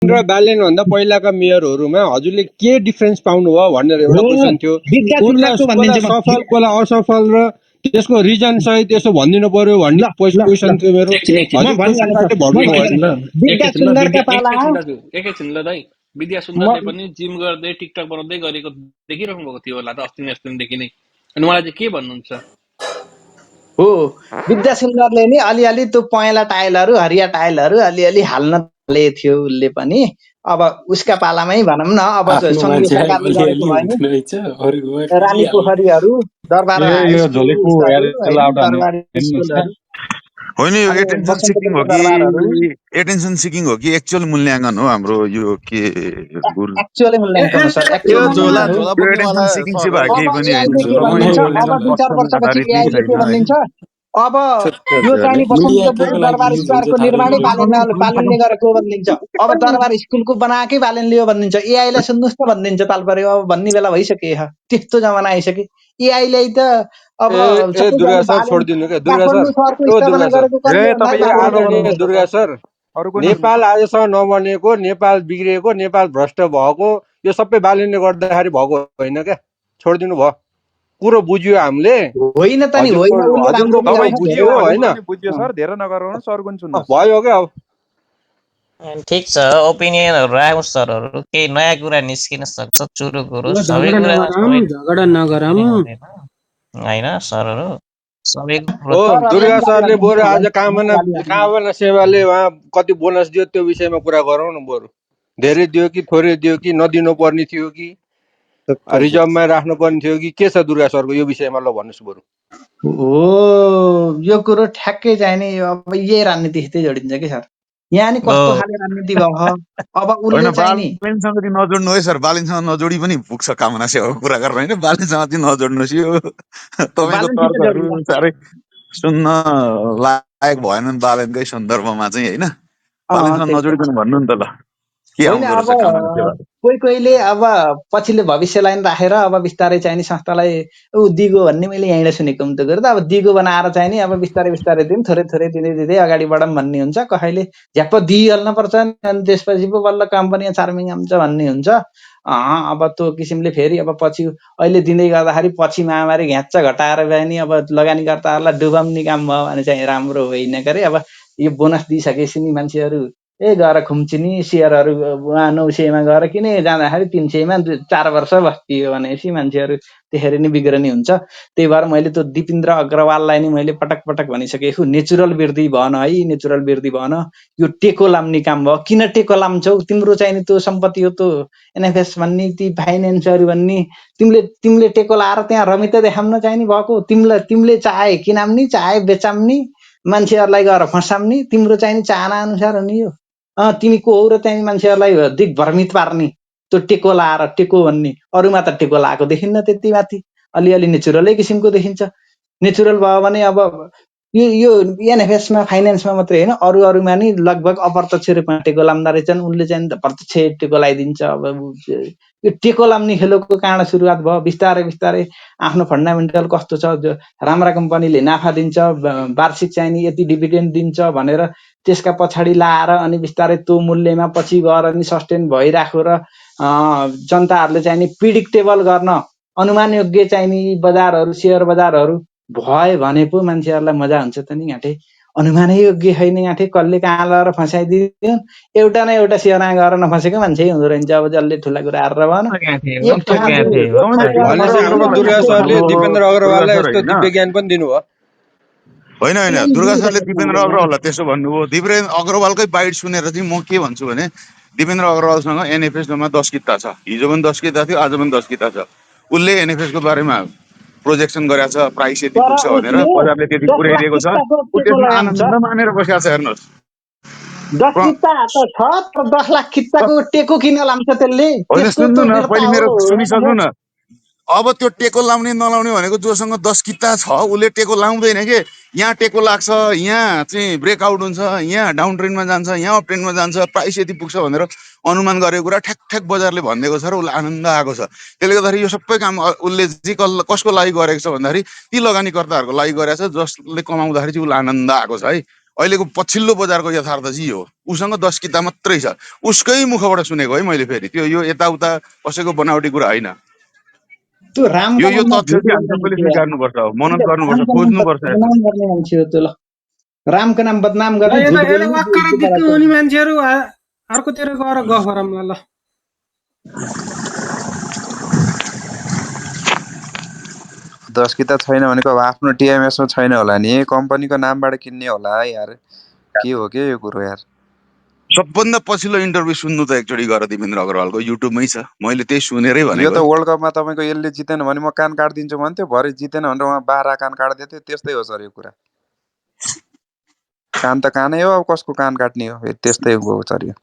र बालेन भन्दा पहिलाका मेयरहरूमा हजुरले के डिफरेन्स पाउनुभयो भनेर एउटा क्वेसन थियो। विद्या सुन्दरको भनिदिन्छु म। सफल कसलाई असफल र त्यसको रिजन सहित यसो भनिदिनु पर्यो भन्ने क्वेसन थियो मेरो। विद्या सुन्दरका पालामा एकैछिन ल दाइ, विद्या सुन्दरले पनि जिम गर्दै टिकटक बनाउँदै गरेको देखिरहनु भएको थियो होला त अस्तिदेखि नै। अनि उहाँलाई चाहिँ के भन्नुहुन्छ? हो, विद्या सुन्दरले नि अलिअलि त्यो पहेँला टाइलहरू हरिया टाइलहरू अलिअलि हाल्न थाले थियो उसले पनि। अब उसका पालामै भनौँ न, अब सङ्घीय सरकारले गरेको भयो नि, रानी पोखरीहरू, दरबार हाई स्कुल, दरबार स्कुलहरू, होइन यो अनि एटेन्सन सिकिङ बसन्तपुरको हो दरबारहरू कि एटेन्सन सिकिङ हो कि एक्चुअल मूल्याङ्कन हो हाम्रो यो के गुरु? एक्चुअली मूल्याङ्कन हो सर, यो एक्चुअली झोला मूल्याङ्कन हो। झोला यो बोक्नेवाला एटेन्सन सिकिङ चाहिँ सरहरू केही अब पनि होइन। एआईले के भनिदिन्छ, अब 2-4 वर्षपछि एआईले के भनिदिन्छ, अब यो चाहिँ नि बसन्तपुर दरबार स्क्वायरको निर्माणै बालनले गरेको भनिदिन्छ। अब दरबार स्कुलको बनाएकै बालनले हो भनिदिन्छ। एआईलाई सुन्नुहोस् त भनिदिन्छ तालपर्यो। अब भन्ने बेला भइसके, त्यस्तो जमाना आइसक्यो। एआईले त अब दुर्गा सर छोडिदिनु क्या। दुर्गा सर, काठमाडौँ शहरको स्थापना गरेको कसले हो? आदरणीय दुर्गा सर, नेपाल आजसम्म नबनेको, नेपाल बिग्रिएको, नेपाल भ्रष्ट भएको यो सबै बालनले गर्दाखेरि भएको होइन क्या। छोडिदिनु भयो, कुरो बुझ्यो हामीले। होइन त नि, होइन, उसले राम्रो बुझ्यो होइन, बुझ्यो सर, धेरै नगराउनु सरगुन सुन्नुहोस्। भयो क्या। अब ठिक छ, ओपिनियनहरू राखौँ सरहरू, केही नयाँ कुरा निस्किन सक्छ, चुरो कुरो सबै कुरा झगडा नगरौँ होइन सरहरू सबै। दुर्गा सरले बरु आज कामना सेवाले उहाँ कति बोनस दियो त्यो विषयमा कुरा गरौँ न। बरु धेरै दियो कि थोरै दियो कि नदिनु पर्ने थियो कि रिजर्भमा राख्नु पर्ने थियो कि के छ दुर्गा सरको यो विषयमा ल भन्नुहोस् बरु। हो, यो कुरो ठ्याक्कै चाहिँ नि अब यही राजनीतिसितै जोडिन्छ कि सर। यहाँ नि कस्तो खाले राजनीति भयो। अब उसले चाहिँ नि बालनसँग चाहिँ नजोड्नु है सर, बालनसँग नजोडी पनि पुग्छ कामना सेवाको कुरा गर्नु होइन। बालनसँग चाहिँ नजोड्नुहोस्, यो तपाईँको तर्कहरू साह्रै सुन्न लायक भएनन् बालनकै सन्दर्भमा चाहिँ होइन। बालनसँग नजोडिकन भन्नु नि त ल, के आउँदो रहेछ कामना सेवा। कोहीले अब पछिल्लो भविष्यलाई राखेर अब बिस्तारै चाहिँ नि संस्थालाई दिगो भन्ने मैले यहीँबाट सुनेको त गर्दा अब दिगो बनाएर चाहिँ नि अब बिस्तारै बिस्तारै दिन थोरै थोरै दिँदै अगाडि बढौँ भन्ने हुन्छ। कसैले झ्याप्प दिइहाल्न पर्छ अनि त्यसपछि पो बल्ल कम्पनी चार्मिङ आउँछ भन्ने हुन्छ। अब त्यो किसिमले फेरि अब पछि अहिले दिँदै गर्दाखेरि पछि महामारी घ्याच्च घटाएर गए नि अब लगानीकर्ताहरूलाई डुबाउने काम भयो भने चाहिँ राम्रो होइन के अरे। अब यो बोनस दिइसकेपछि नि मान्छेहरू गएर खुम्चिनी सेयरहरू उहाँ 900मा गएर किने जाँदाखेरि 300मा 4 वर्ष बस्दियो भनेपछि मान्छेहरू त्यसरी नै बिग्रनी हुन्छ। त्यही भएर मैले त्यो दिपेन्द्र अग्रवाललाई नि मैले पटक पटक भनिसकेको छु, नेचुरल वृद्धि भएन है, नेचुरल वृद्धि भएन। यो टेको लाम्ने काम भयो। किन टेको लाम्छौ? तिम्रो चाहिँ नि त्यो सम्पत्ति हो, त्यो एनएफएस भन्ने ती फाइनेन्सहरू भन्ने तिमीले टेको लाएर त्यहाँ रमिता देखाउन चाहिँ नि भएको। तिमीले चाहे किनाम्नी चाहे बेचाम्नी मान्छेहरूलाई गएर फसाम्नी, तिम्रो चाहिँ नि चाहना अनुसार हो नि यो। तिमी को हो र त्यहाँ मान्छेहरूलाई दिग्भ्रमित पार्ने त्यो टेको लाएर टेको भन्ने। अरूमा त टेको लाएको देखिन्न, त्यति माथि अलिअलि नेचुरलै किसिमको देखिन्छ। नेचुरल भयो भने अब यो एनएफएसमा फाइनेन्समा मात्रै होइन अरूमा नि लगभग अप्रत्यक्ष रूपमा टेको लाम्दा रहेछन्। उनले चाहिँ प्रत्यक्ष टेको लगाइदिन्छ। अब यो टेको लाम्ने खेलको काँडा सुरुवात भयो। बिस्तारै बिस्तारै आफ्नो फन्डामेन्टल कस्तो छ, राम्रा कम्पनीले नाफा दिन्छ, वार्षिक चाहिँ नि यति डिभिडेन्ड दिन्छ भनेर त्यसका पछाडि लाएर अनि बिस्तारै त्यो मूल्यमा पछि गएर नि सस्टेन भइराख्यो र जनताहरूले चाहिँ नि प्रिडिक्टेबल गर्न अनुमान योग्य चाहिँ नि बजारहरू सेयर बजारहरू भयो भने पो मान्छेहरूलाई मजा हुन्छ त नि। घाँटे अनुमानै योग्य छैन, घाँटे कसले कहाँ लगाएर फसाइदियो। एउटा न एउटा सेयरमा गएर नफसेको मान्छे हुँदो रहेछ। अब जसले ठुला कुरा हारेर भएन। दुर्गा सरले दिपेन्द्र अग्रवाललाई यस्तो दिव्य ज्ञान पनि दिनुभयो। होइन होइन, दुर्गा सरले दिपेन्द्र अग्रवाललाई त्यसो भन्नुभयो। दिपेन्द्र अग्रवालकै बाइट सुनेर चाहिँ म के भन्छु भने दिपेन्द्र अग्रवालसँग एनएफएस जम्मा 10 किता छ। हिजो पनि 10 किता थियो, आज पनि 10 किता छ। उसले एनएफएस को बारेमा प्रोजेक्सन गरेको छ, प्राइस यति पुग्छ भनेर, बजारले त्यति पुर्याइदिएको छ। त्यसमा आनन्द मानेर बसेको छ। हेर्नुहोस् 10 किता त छ, 10 लाख किताको टेको किन लान्छ त्यसले? होइन सुन्नु न, पहिले मेरो सुनिसक्नु न। अब त्यो टेको लाउने नलाउने भनेको जोसँग 10 किता छ उसले टेको लाउँदैन के। यहाँ टेको लाग्छ, यहाँ चाहिँ ब्रेकआउट हुन्छ, यहाँ डाउन ट्रेनमा जान्छ, यहाँ अप ट्रेनमा जान्छ, प्राइस यति पुग्छ भनेर अनुमान गरेको कुरा ठ्याक ठ्याक बजारले भनिदिएको छ र उसलाई आनन्द आएको छ। त्यसले गर्दाखेरि यो सबै काम उसले चाहिँ कसको लागि गरेको छ भन्दाखेरि ती लगानीकर्ताहरूको लागि गरेको छ जसले कमाउँदाखेरि चाहिँ उसलाई आनन्द आएको छ है। अहिलेको पछिल्लो बजारको यथार्थ चाहिँ यो उसँग 10 किताब मात्रै छ उसकै मुखबाट सुनेको है मैले फेरि त्यो यो यताउता कसैको बनावटी कुरा होइन त्यो रामका यो नाममा तथ्य झुट चाहिँ हामी बोल्ने सबैले मान्छे यार स्वीकार्नुपर्छ मनन होइन गर्नुपर्छ रामका नाम खोज्नुपर्छ यसलाई बदनाम गर्ने मान्छे हो त्यो ल रामको नाम बदनाम ल गर्ने यता झुट यता बोल्ने वाक्कर दिक्क हुने मान्छेहरू अर्कोतिर गएर गफ गरौँ न ल। 10 किता छैन भनेको अब आफ्नो टिएमएसमा छैन होला नि कम्पनीको नामबाट किन्ने होला यार के हो के यो कुरो यार सबभन्दा पछिल्लो इन्टरभ्यू सुन्नु त एकचोटि गएर दिपेन्द्र अग्रवालको युट्युबमै छ मैले त्यही सुनेरै यो भनेको त है वर्ल्ड कपमा तपाईँको यसले जितेन भने म कान काट्दिन्छु भन्थ्यो भरे जितेन भनेर उहाँ 12 कान काट्दै थियो त्यस्तै हो सर यो कुरा कान त कानै हो अब कसको कान काट्ने हो त्यस्तै हो सर यो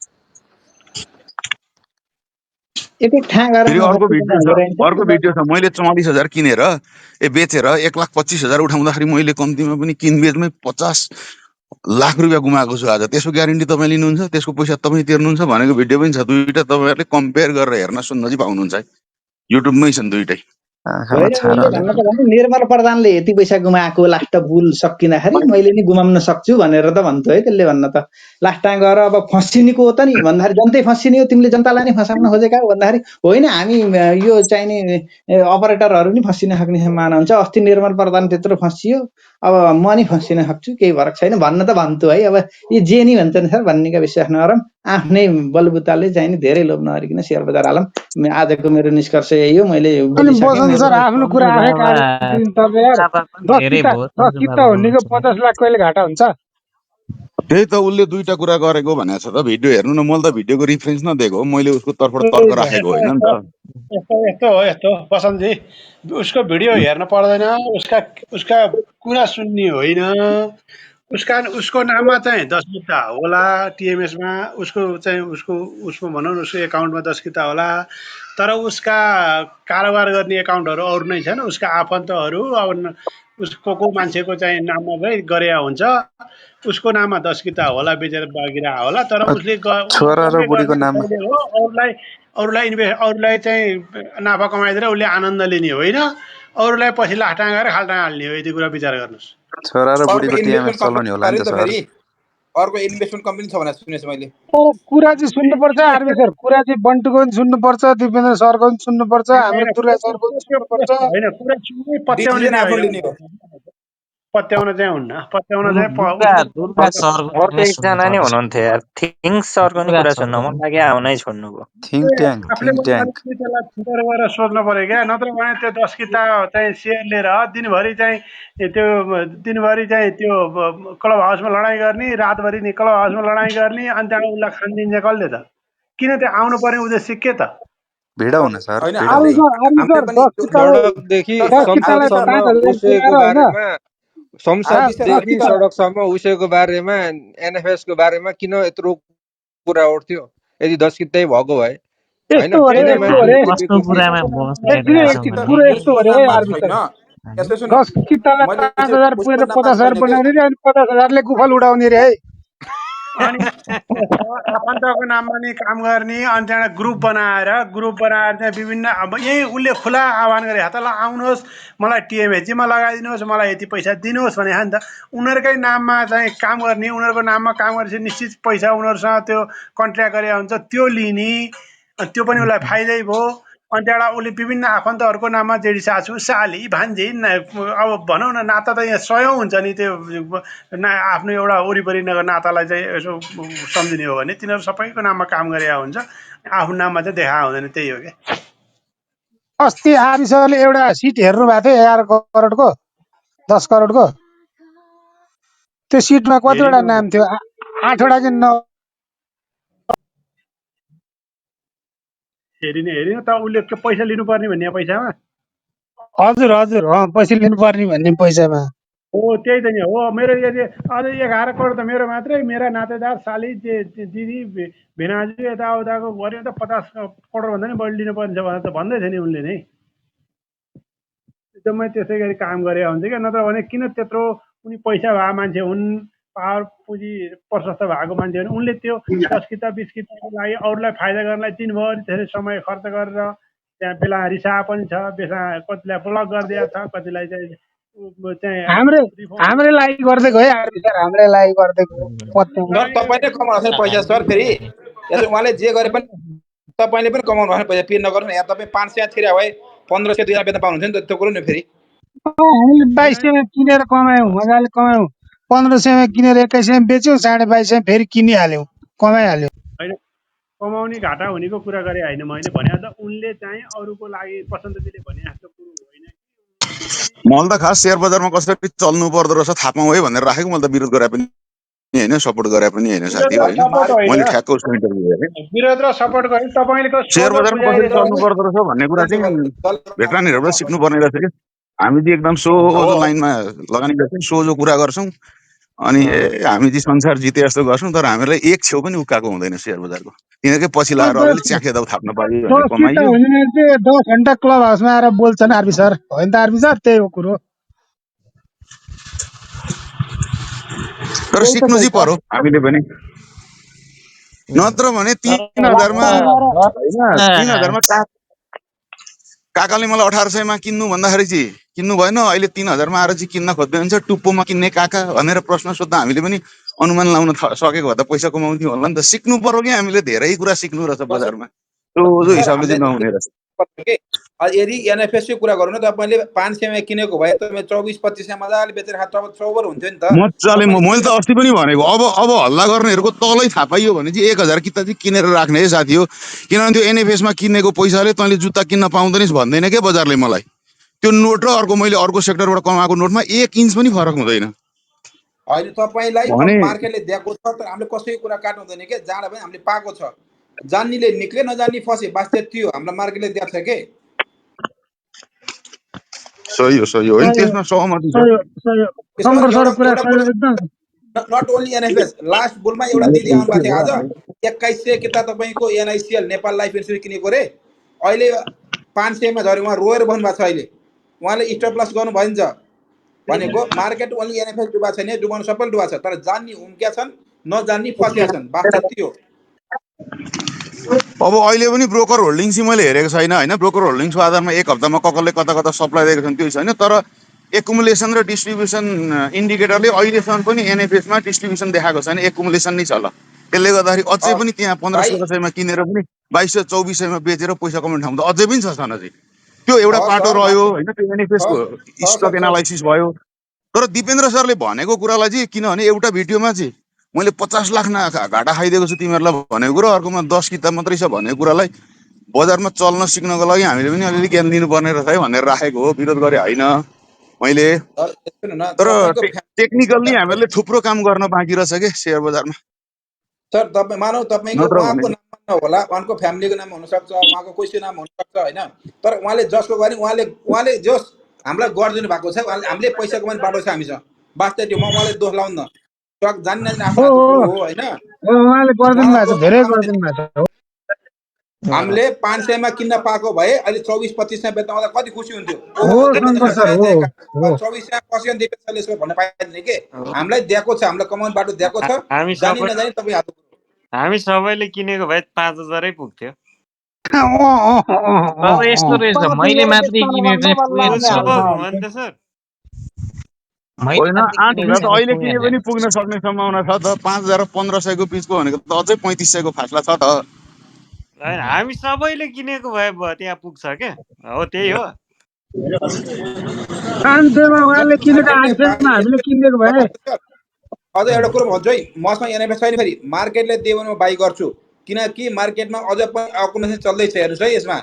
एक एक ठाँ गएर फेरि नबस्नु अर्को भिडियो छ मैले 44,000 किनेर बेचेर 1,25,000 उठाउँदाखेरि मैले कम्तीमा पनि किनबेचमै 50 लाख रुपियाँ गुमाएको छु आज त्यसको ग्यारेन्टी तपाईँ लिनुहुन्छ त्यसको पैसा तपाईँ तिर्नुहुन्छ भनेको भिडियो पनि छ दुईटा तपाईँहरूले कम्पेयर गरेर हेर्न सुन्न चाहिँ पाउनुहुन्छ है युट्युबमै छन् दुईटै आँखामा होइन छानो उसले भन्न त भन्यो निर्मल प्रधानले यति पैसा गुमाएको लास्ट बुल सकिँदाखेरि मैले नि गुमाउन सक्छु भनेर त भन्थ्यो है त्यसले भन्न त लास्टमा गएर अब फसिनेको हो त नि भन्दाखेरि जनतै फसिने हो तिमीले जनतालाई नै फसाउन खोजेका हो भन्दाखेरि होइन हामी यो चाहिने अपरेटरहरू नि फसिन सक्ने सम्भावना हुन्छ अस्ति निर्मल प्रधान त्यत्रो फसियो अब म नि फसिन सक्छु केही फरक छैन भन्न त भन्थ्यो है अब यो जे नि भन्छन् सर भन्नेका विश्वास नगरौँ आफ्नै बलबुताले चाहिँ नि धेरै लोभ नगरिकन सेयर बजार हालौँ आजको मेरो निष्कर्ष यही हो मैले अनि बोलिसकेँ बसन्त मेरो सर आफ्नो कुरा सन्जु आफै बाबा काट्नु तपाईँ यार बाबा पनि धेरै भयो दस सन्जु किता बाबा हुनेको हुनुहुन्छ। 50 लाख कहिले घाटा हुन्छ? त्यही त उसले दुईटा कुरा गरेको भनेको छ त भिडियो हेर्नु न मैले त भिडियोको रिफरेन्स नदिएको हो मैले उसको तर्फबाट तर्क राखेको यस्तो होइन नि यस्तो त यस्तो यस्तो हो यस्तो वसन्तजी उसको भिडियो हेर्न पर्दैन उसका उसका कुरा सुन्ने होइन उसको नाममा चाहिँ 10 किता होला टिएमएसमा उसको चाहिँ उसको भनौँ न उसको एकाउन्टमा 10 किता होला तर उसका कारोबार गर्ने एकाउन्टहरू अरू नै छन् उसका आफन्तहरू अब उसको को मान्छेको चाहिँ नाममा चाहिँ गरे हुन्छ उसको नाममा 10 किता होला बेचेर बागिरा होला तर उसले छोरा र इन्भेस्टमै बुढीको गर्ने नाममा उसैले हो अरूलाई चाहिँ नाफा कमाइदिएर उसले आनन्द लिने होइन अरूलाई पछि लास्टाङ गएर खाल्टाङ हाल्ने हो यति कुरा विचार गर्नुहोस् छोरा र अर्को बुढीको टिएमएस इन्भेस्टमेन्ट चलाउने होला कम्पनी नि अरे त नि त सर फेरि अर्को इन्भेस्टमेन्ट कम्पनी छ भनेर सुनेछु मैले तर कुरा चाहिँ सुन्नुपर्छ आरबी सर, कुरा चाहिँ बन्टुको पनि सुन्नुपर्छ, दिपेन्द्र सरको पनि सुन्नुपर्छ, हाम्रो दुर्गा सरको पनि सुन्नुपर्छ। होइन कुरा सुन्ने पत्याउने डिसिजन चाहिँ आफूले लिने हो होइन पत्याउन चाहिँ हुन्न पत्याउन चाहिँ दुर्गा दुर्गा सरको अर्को पनि एकजना नि सुन्नुपर्छ। हुनुहुन्थ्यो यार थिङ्क सरको नि दुर्गा कुरा सुन्न सरको मन पनि लाग्यो आउनै छोड्नुभयो आफूले थिङ्क ट्याङ्क त्यसलाई छिटो गएर सोच्नु पऱ्यो क्या नत्र भने त्यो 10 किता चाहिँ सेयर लिएर दिनभरि चाहिँ त्यो क्लब हाउसमा लडाइँ गर्ने रातभरि नि क्लब हाउसमा लडाइँ गर्ने अनि त्यहाँबाट उसलाई खान दिन्छ कसले त किन त्यो आउनु पर्ने उद्देश्य के त भिड हुन सर होइन भिड आरबी हुन सर, आरबी हामीले सर पनि 10 कितालाई सडकदेखि 10 कितालाई आरबी सर 'संसदसम्म' 5,000 उसैको पुऱ्याएर होइन बारेमा आरबी सर 10 संसददेखि किता सडकसम्म उसैको बारेमा एनएफएसको बारेमा किन यत्रो कुरा उठ्थ्यो यदि 10 कितै भएको भए होइन यस्तो हो रे किन यस्तो हो रे मान्छेले कस्तो टिपेको थिए कुरामा बहस एकछिन गरिरहेछ 10 एकछिन किता भने कुरो यस्तो हो उसको रे नाममा आरबी सर, छैन यसो सुन 10 कितालाई मैले 5,000 पुगेर उसको नाममा 50,000 छैन के बनाउने रे अनि 50,000ले गुफल उडाउने रे है। अनि आफन्तको नाममा नि काम गर्ने अनि त्यहाँबाट ग्रुप बनाएर चाहिँ विभिन्न अब यही उसले खुला आह्वान गरे त ल आउनुहोस् मलाई टिएमएचजीमा लगाइदिनुहोस् मलाई यति पैसा दिनुहोस् भने नि त उनीहरूकै नाममा चाहिँ काम गर्ने उनीहरूको नाममा काम गरेपछि निश्चित पैसा उनीहरूसँग त्यो कन्ट्र्याक्ट गरे हुन्छ त्यो लिने त्यो पनि उसलाई फाइदै भयो अनि त्यहाँबाट उसले विभिन्न आफन्तहरूको नाममा जेडी सासू साली भान्जी अब भनौँ न नाता त यहाँ 100औँ हुन्छ नि त्यो आफ्नो एउटा वरिपरि नातालाई चाहिँ यसो सम्झिने हो भने तिनीहरू सबैको नाममा काम गरे हुन्छ आफ्नो नाममा चाहिँ देखा हुँदैन त्यही हो क्या अस्ति आरबी सरले एउटा सिट हेर्नु भएको थियो 11 करोडको 10 करोडको त्यो सिटमा कतिवटा हेरिन नाम थियो 8वटा कि 9? हेरिन त उसले के पैसा लिनुपर्ने भन्ने पैसामा हजुर हजुर पैसा लिनुपर्ने भन्ने पैसामा हो त्यही त नि हो मेरो यदि अझै 11 करोड त मेरो मात्रै मेरा नातेदार साली दिदी भिनाजु यताउताको गऱ्यो त 50 करोडभन्दा नि बढी लिनुपर्ने छ भनेर त भन्दै थियो नि उनले नै एकदमै त्यसै गरी काम गरे हुन्छ क्या नत्र भने किन त्यत्रो उनी पैसा भएको मान्छे हुन् पावर पुँजी प्रशस्त भएको मान्छे हुन् उनले त्यो 10 किता 20 किताको लागि अरूलाई फाइदा गर्नलाई दिनभरि धेरै समय खर्च गरेर त्यहाँ बेला रिसाहा पनि छ बेला कतिलाई ब्लक गरिदिएको छ कतिलाई चाहिँ चाहिँ हाम्रै रिफर्म हाम्रै लागि गरिदिएको है आरबी सर, हाम्रै लागि गरिदिएको हो पत्याउनु। सर तपाईँले कमाउनु छ पैसा सर फेरि यसो उहाँले जे गरे पनि तपाईँले पनि कमाउनु भएको पैसा पे नगर्नु न यार तपाईँ 500 थिरे भए 1500 2000 बेच्न पाउनुहुन्छ नि त त्यो कुरो नि फेरि हामीले 2200 किनेर कमायौँ, मजाले कमायौँ। 1500 किनेर 2100 बेच्यौँ, 2250 फेरि किनिहाल्यौँ, कमाइहाल्यौँ। होइन कमाउने घाटा हुनेको कुरा गरे होइन मैले भने त उनले चाहिँ अरूको लागि बसन्तजीले भने जस्तो कुरो होइन कि मैले त खास शेयर बजारमा कसरी चल्नु पर्दो रहेछ थाहा पाऊँ है भनेर राखेको। मैले त विरोध गरे पनि होइन, सपोर्ट गरे पनि होइन साथी हो, विरोध र होइन। सपोर्ट होइन मैले ठ्याक्क उसको इन्टरभ्यू हेरेँ। विरोध र सपोर्ट गर्ने तपाईँको शेयर सोझो बजारमा कसरी बुझाइदिएको चल्नु पर्दो रहेछ भन्ने कुरा चाहिँ भेटरानीहरूबाट हो सिक्नुपर्ने रहेछ कि हामी चाहिँ एकदम सोझो हो लाइनमा लगानी गर्छौँ, सोझो कुरा गर्छौँ, अनि हामी चाहिँ संसार जिते जस्तो गर्छौँ। तर हामीलाई एक छेउ पनि उकाएको हुँदैन शेयर बजारको। तिनीहरूकै पछि लगाएर अलिअलि च्याखे दाउ थाप्न पाइयो भने 10 किता कमाइयो। हुने चाहिँ 10 घन्टा क्लब हाउसमा आएर बोल्छन् आरबी सर, होइन त आरबी सर? त्यही हो कुरो, तर त्यही त सिक्नु सही चाहिँ छ। पर्यो हामीले पनि, नत्र भने तर 3000 मा होइन, 10 3000 मा काकाले मलाई 1800 मा किन्नु भन्दाखेरि चाहिँ किन्नु भएन। अहिले 3000 मा आएर चाहिँ किन्न खोज्दै हुन्छ टुप्पोमा किन्ने काका भनेर प्रश्न सोद्धा हामीले पनि अनुमान लाउन सकेको भए त पैसा कमाउँथ्यौँ होला नि त। सिक्नु पर्यो कि हामीले, धेरै कुरा सिक्नु रहेछ बजारमा, जो सर हिसाबले हामीले चाहिँ नहुने रहेछ। के यदि एनएफएसको कुरा गरौँ न तपाईँले 500 मा किनेको भए तपाईँ 24-25 मजाले बेचेर खाँदा चौबर हुन्थ्यो नि त मजाले तपाईँ मैले किन त अस्ति पनि भनेको, अब हल्ला गर्नेहरूको तलै थाहा पाइयो भने चाहिँ 1000 किता चाहिँ किनेर राख्ने है साथी हो। किनभने त्यो एनएफएसमा किनेको पैसाले तैँले जुत्ता किन्न पाउँदैनस् भन्दैन क्या बजारले मलाई। त्यो नोट र अर्को मैले अर्को सेक्टरबाट कमाएको नोटमा 1 इन्च पनि फरक हुँदैन अहिले तपाईँलाई भने। मार्केटले दिएको छ तर हामीले कसैको कुरा काट्नु हुँदैन के जाँदा पनि हामीले पाएको छ जान्नेले निक्ले नजान्ने फसे बास्ते त्यो हाम्रो मार्केटले दिएको छ के सही हो, सही हो, होइन सही हो, त्यसमा सहमति छ। सही हो, सही हो। त्यसो शङ्कर एउटा सरको कुरा एउटा सही कुरो हो एकदम। Not only NFS last Bulma एउटा दिदी आउनु भएको थियो आज 2100 किता तपाईँको एनआइसिएल नेपाल लाइफ इन्सुरेन्स किनेको रे अहिले 500 मा झऱ्यो उहाँ रोएर बस्नु भएको छ अहिले उहाँले स्टप लस गर्नु भइन्छ भनेको मार्केट ओन्ली एनएफएस डुबा छैन डुबाउनु सबैले डुबा छ तर जान्ने उम्क्या छन् नजान्ने फस्या छन् वास्तव त्यो अब अहिले पनि ब्रोकर होल्डिङ चाहिँ मैले हेरेको छैन होइन। ब्रोकर होल्डिङ्सको आधारमा एक हप्तामा ककरले कता कता सप्लाई दिएको छन् त्यो छैन। तर एकुमुलेसन र डिस्ट्रिब्युसन इन्डिकेटरले अहिलेसम्म पनि एनएफएसमा डिस्ट्रिब्युसन देखाएको छैन, एकुमुलेसन नै छ। ल त्यसले गर्दाखेरि अझै पनि त्यहाँ भाइ 1500 मा किनेर पनि 2200 2400 मा बेचेर पैसा कमाउने ठाउँ त अझै पनि छ छन चाहिँ। त्यो एउटा छ पाटो सर रह्यो होइन, त्यो एनएफएसको छ छ स्टक सर छ एनालाइसिस भयो। तर दिपेन्द्र सरले भनेको कुरालाई चाहिँ, किनभने एउटा भिडियोमा चाहिँ मैले 50 लाख घाटा खाइदिएको छु तिमीहरूलाई भनेको कुरा, अर्कोमा 10 किताब मात्रै छ भनेको कुरालाई बजारमा चल्न सिक्नको लागि हामीले पनि अलिअलि ज्ञान दिनुपर्ने रहेछ है भनेर राखेको हो, विरोध गरे होइन मैले। सर सुन्नु न तर तपाईँको टेक्निकल्ली हामीहरूले थुप्रो काम गर्न बाँकी रहेछ कि सेयर बजारमा, सर तपाईँ मानौ तपाईँको नत्र भने उहाँको नाममा नहोला उहाँको फ्यामिलीको नाम हुनसक्छ उहाँको कसैको नाम हुनसक्छ होइन तर उहाँले जसको गरे उहाँले जस हामीलाई गरिदिनु भएको छ हामीले पैसा कमाउने बाटो छ हामीसँग वास्तव त्यो म उहाँले दोष लाउनु न जान्ने नजान्ने आफ्नो हो हातको हो कुरो हो होइन हो, उहाँले गरिदिनु उहाँलाई भएको छ, दोष धेरै लाउनु गरिदिनु भएको छ। हामीले 500 मा किन्न पाएको भए अहिले 24-25 मा बेच्दा आउँदा कति खुसी हुन्थ्यो हो ओहो देखेन शङ्कर सर, हो हो। 24 मा पस्यो नि त्यसले भन्न पाइँदैन के हामीलाई दिएको छ हामीलाई कमाउने बाटो दिएको छ हामी जानी सबै नजानी तपाईँ हातको हामी सबैले किनेको भए 5000 पुग्थ्यो। तर यस्तो रहेछ मैले 5000 मात्रै बेच्न किने भन्दा चाहिँ बल्ल पुगेन आउने पुग्नु सर। हालत पो छ घुमन अहिले। त सर। मैले होइन मात्रै 8 किनेको हजार त चाहिँ अहिले किने पुगेन। पनि पुग्न सक्ने सम्भावना छ त। 5000 र 1500 को बिचको भनेको त अझै 3500 को फासला छ त। होइन हामी सबैले किनेको भए त्यहाँ पुग्छ क्या। हो त्यही हो। 500 मा उहाँले किनेको मार्केटले 800 मा हामीले किनेको भए। अझ एउटा कुरो भन्छु है मसँग एनएफएस छैन फेरि मार्केटले दियो भने म बाई गर्छु किनकि मार्केटमा अझ पनि अकुमुलेसन चल्दैछ हेर्नुहोस् है यसमा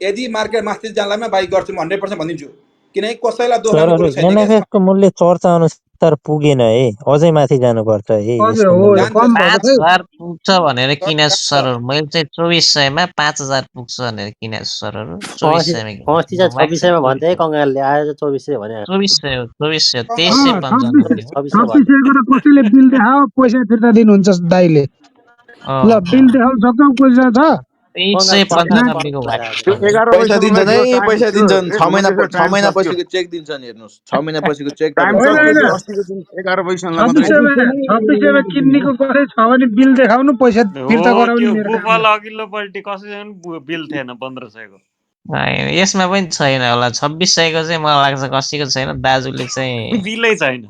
यदि मार्केट माथि जानलामा बाई गर्छु म 100% भनिदिन्छु किनकि कसैलाई दोष लाउने सरहरू कुरो छैन कि यसमा एनएफएस को मूल्य चर्चा अनुसार पुगेन है, अझै माथि जानुपर्छ है हजुर यसको हो, यो मूल्य। जान्छ कम भएको छ है। 5000 पुग्छ भनेर किने जान्छ सरहरू मैले चाहिँ 2400 मा 5000 पुग्छ भनेर किने सरहरू अस्ति 2400 मा अस्ति चाहिँ किने 2600 मा भन्थे है कङ्गालले, आएर 2400 भने। 2400 कङ्गाल 26 2355 हो। 2600 भने 2600 को कसैले बिल देखाओ, पैसा फिर्ता दिनुहुन्छ दाइले। ल बिल देखाउन सक्छौ, पैसा छ? तेइसय कङ्गाल पत्ता पन्चानब्बेको लगाएर भएको त्यो छ। 11 पैसा वैशाखलाई दिन्छन् जो है टाइम पैसा थियो, दिन्छन् एक घन्टे जो 6 टाइम महिना सकियो, पछिको चेक दिन्छन् हेर्नुहोस् 6 महिना पछिको चेक टाइम तपाईँको होइन सकियो। पाउँछ होइन, त्यो अस्तिको दिन 11 वैशाखलाई मात्रै 2600 थियो। मा 2600 मा किन्नेको कसै छ भने बिल देखाउनु, पैसा हो फिर्ता गराउने त्यो मेरो काम बुफल हो। अघिल्लोपल्टि कसैसँग बिल थिएन 1500 को। यसमा पनि छैन होला 2600 को चाहिँ मलाई लाग्छ कसैको छैन दाजुले चाहिँ बिलै छैन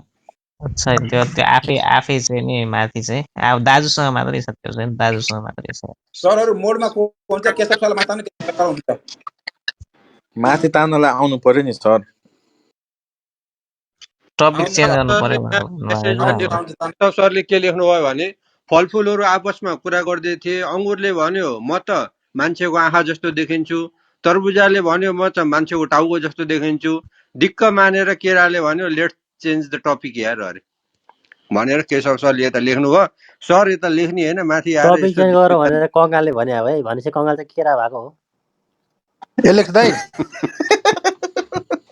छैन त्यो आफै आफै चाहिँ नि माथि चाहिँ अब दाजुसँग मात्रै छ त्यो चाहिँ दाजुसँग मात्रै छ सरहरू मोडमा को हुन्छ केशव सरलाई माथि तान्नु केशव सर हुन्छ माथि तान्नलाई आउनु पर्यो नि सर। टपिक आउनु चेन्ज त गर्नु पर्यो सरले मेसेजमा भन्नुभयो लेख्नु आउँछ तान्नु सरले के लेख्नुभयो भने फलफुलहरू आपसमा कुरा गर्दै थिए। अङ्गुरले भन्यो म त मान्छेको आँखा जस्तो देखिन्छु। तरबुजाले भन्यो म त मान्छेको टाउको जस्तो देखिन्छु। दिक्क मानेर केराले भन्यो लेट्स चेन्ज द टपिक यार अरे भनेर केशव सरले यता लेख्नुभयो। सर यता लेख्ने होइन माथि आएर टपिक यस्तो चेन्ज गर भनेर कङ्गालले भने हो है, भनेपछि कङ्गाल चाहिँ केरा भएको हो। एलेक्स दाई,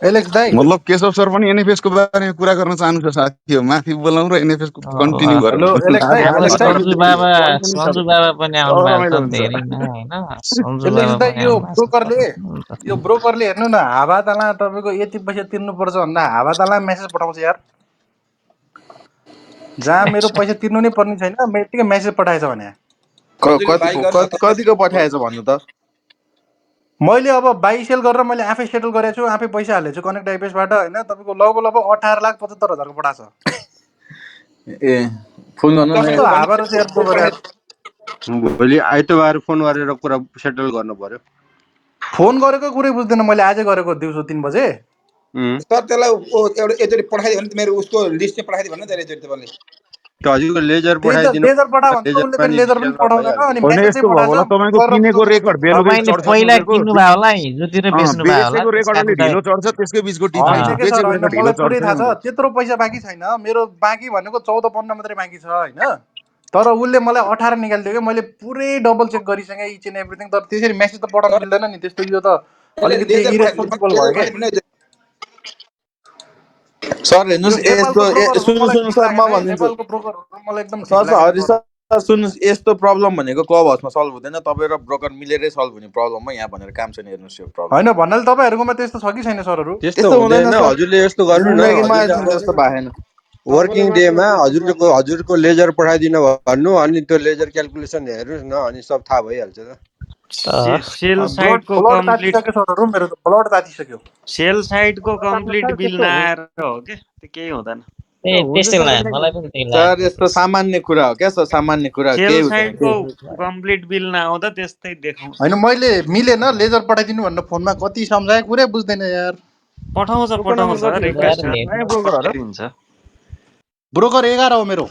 एलेक्स दाई, मतलब केशव सर पनि एनएफएस को बारेमा कुरा गर्न चाहनुहुन्छ साथी हो, माथि बोलाउँ र एनएफएस को कन्टिन्यू गरौँ। हेलो एलेक्स दाई, हाम्रो एलेक्स दाई, सन्जु बाबा पनि आउनु भएको रमाइलो छ हुन्छ। धेरै नै होइन सन्जु एलेक्स बाबा दाई, पनि आउनु भएको छ यो ब्रोकरले हेर्नु न, हावाताला तपाईँको यति पैसा तिर्नुपर्छ भन्दा हावाताला मेसेज पठाउँछ यार। जहाँ मेरो पैसा तिर्नु नै पर्ने छैन, यतिकै मेसेज पठाएछ भने हजुरले बाई गर्नु कतिको पठाएछ भन्नु त? मैले अब बाई सेल गरेर मैले आफै सेटल गरेको छु, आफै पैसा हालेको छु कनेक्ट आइपिएसबाट होइन। तपाईँको लगभग 18,75,000 को पठाएको छ। ए फोन गर्नु न। कस्तो हावा रहेछ यार ब्रोकर यार। भोलि आइतबार फोन गरेर कुरा सेटल गर्नु पर्यो। फोन गरेको कुरै बुझ्दैन, मैले आजै गरेको दिउँसो 3 बजे। सर त्यसलाई एउटा एकचोटि पठाइदियो भने त मेरो उसको लिस्ट चाहिँ पठाइदियो भने त एकचोटि तपाईँले हजुरको लेजर त्यही त पठाइदिनु लेजर पठा भन्छ, उसले लेजरमा फेरि नि लेजर पनि डिटेलमा पठाउँदैन भइहाल्छ। अनि होइन मेसेज चाहिँ यस्तो भयो होला, पठाएछ तपाईँको किनेको रेकर्ड बेलुकै तपाईँले चढ्छ पहिला तपाईँको। किन्नुभयो होला हिजोतिर बेच्नुभयो होला बेचेको त्यस रेकर्ड कारण अलिक ढिलो चढ्छ, त्यसकै बिचको डिफरेन्स होइन हो। के सर, बेचेको होइन रेकर्ड ढिलो मलाई पुरै थाहा चढ्छ। छ। त्यत्रो पैसा बाँकी छैन मेरो, बाँकी भनेको 14-15 मात्रै बाँकी छ होइन। तर उसले मलाई 18 निकालिदियो कि मैले पुरै डबल चेक गरिसकेँ इच एन्ड एभ्रिथिङ। तर त्यसरी मेसेज त पठाउनु सर मिल्दैन नि त्यस्तो, यो त त्यसले अलिकति लेजर इरेस्पोन्सिबल भयो क्या। पठाइदिनु है। सर यो हेर्नुहोस् नेपालको ब्रोकरहरू सुन्नु मलाई सुन्नु ठिक सर म लागेन है, भनिदिन्छु। नेपालको ब्रोकरहरू मलाई एकदम ठिक सर सर लागेन हरि सर। सर सुन्नुहोस्, यस्तो प्रब्लम भनेको क्लब हाउसमा सल्भ हुँदैन, तपाईँ र ब्रोकर मिलेरै सल्भ हुने प्रब्लम हो। यहाँ भनेर काम छैन, हेर्नुहोस् यो प्रब्लम होइन भन्नाले तपाईँहरूकोमा त्यस्तो छ कि छैन सरहरू? त्यस्तो त्यस्तो हुँदैन हुँदैन। सर, हजुरले यस्तो गर्नु न, जिन्दगीमा हजुरले अब त्यस्तो भएन। वर्किङ डेमा हजुरको लेजर पठाइदिनु भन्नु, अनि त्यो लेजर क्यालकुलेसन हेर्नुहोस् न, अनि सब थाहा भइहाल्छ त। सेल ब्लड साइडको ब्लड कम्प्लिट तातिसक्यो सरहरू, मेरो त ब्लड तातिसक्यो। सेल साइडको कम्प्लिट बिल नआएर हो के त्यो केही हुँदैन। त्यस्तै लाग्यो मलाई पनि त्यही सर लाग्यो यस्तो सामान्य कुरा हो क्या सर, सामान्य कुरा हो, सेल केही हुँदैन साइडको कम्प्लिट बिल नआउँदा त्यस्तै देखाउँछ। होइन मैले मिलेन लेजर पठाइदिनु भनेर फोनमा कति सम्झाएँ, कुरै बुझ्दैन यार। पठाउँछ रिक्वेस्ट गरिदिन्छ। ब्रोकर 11 हो मेरो।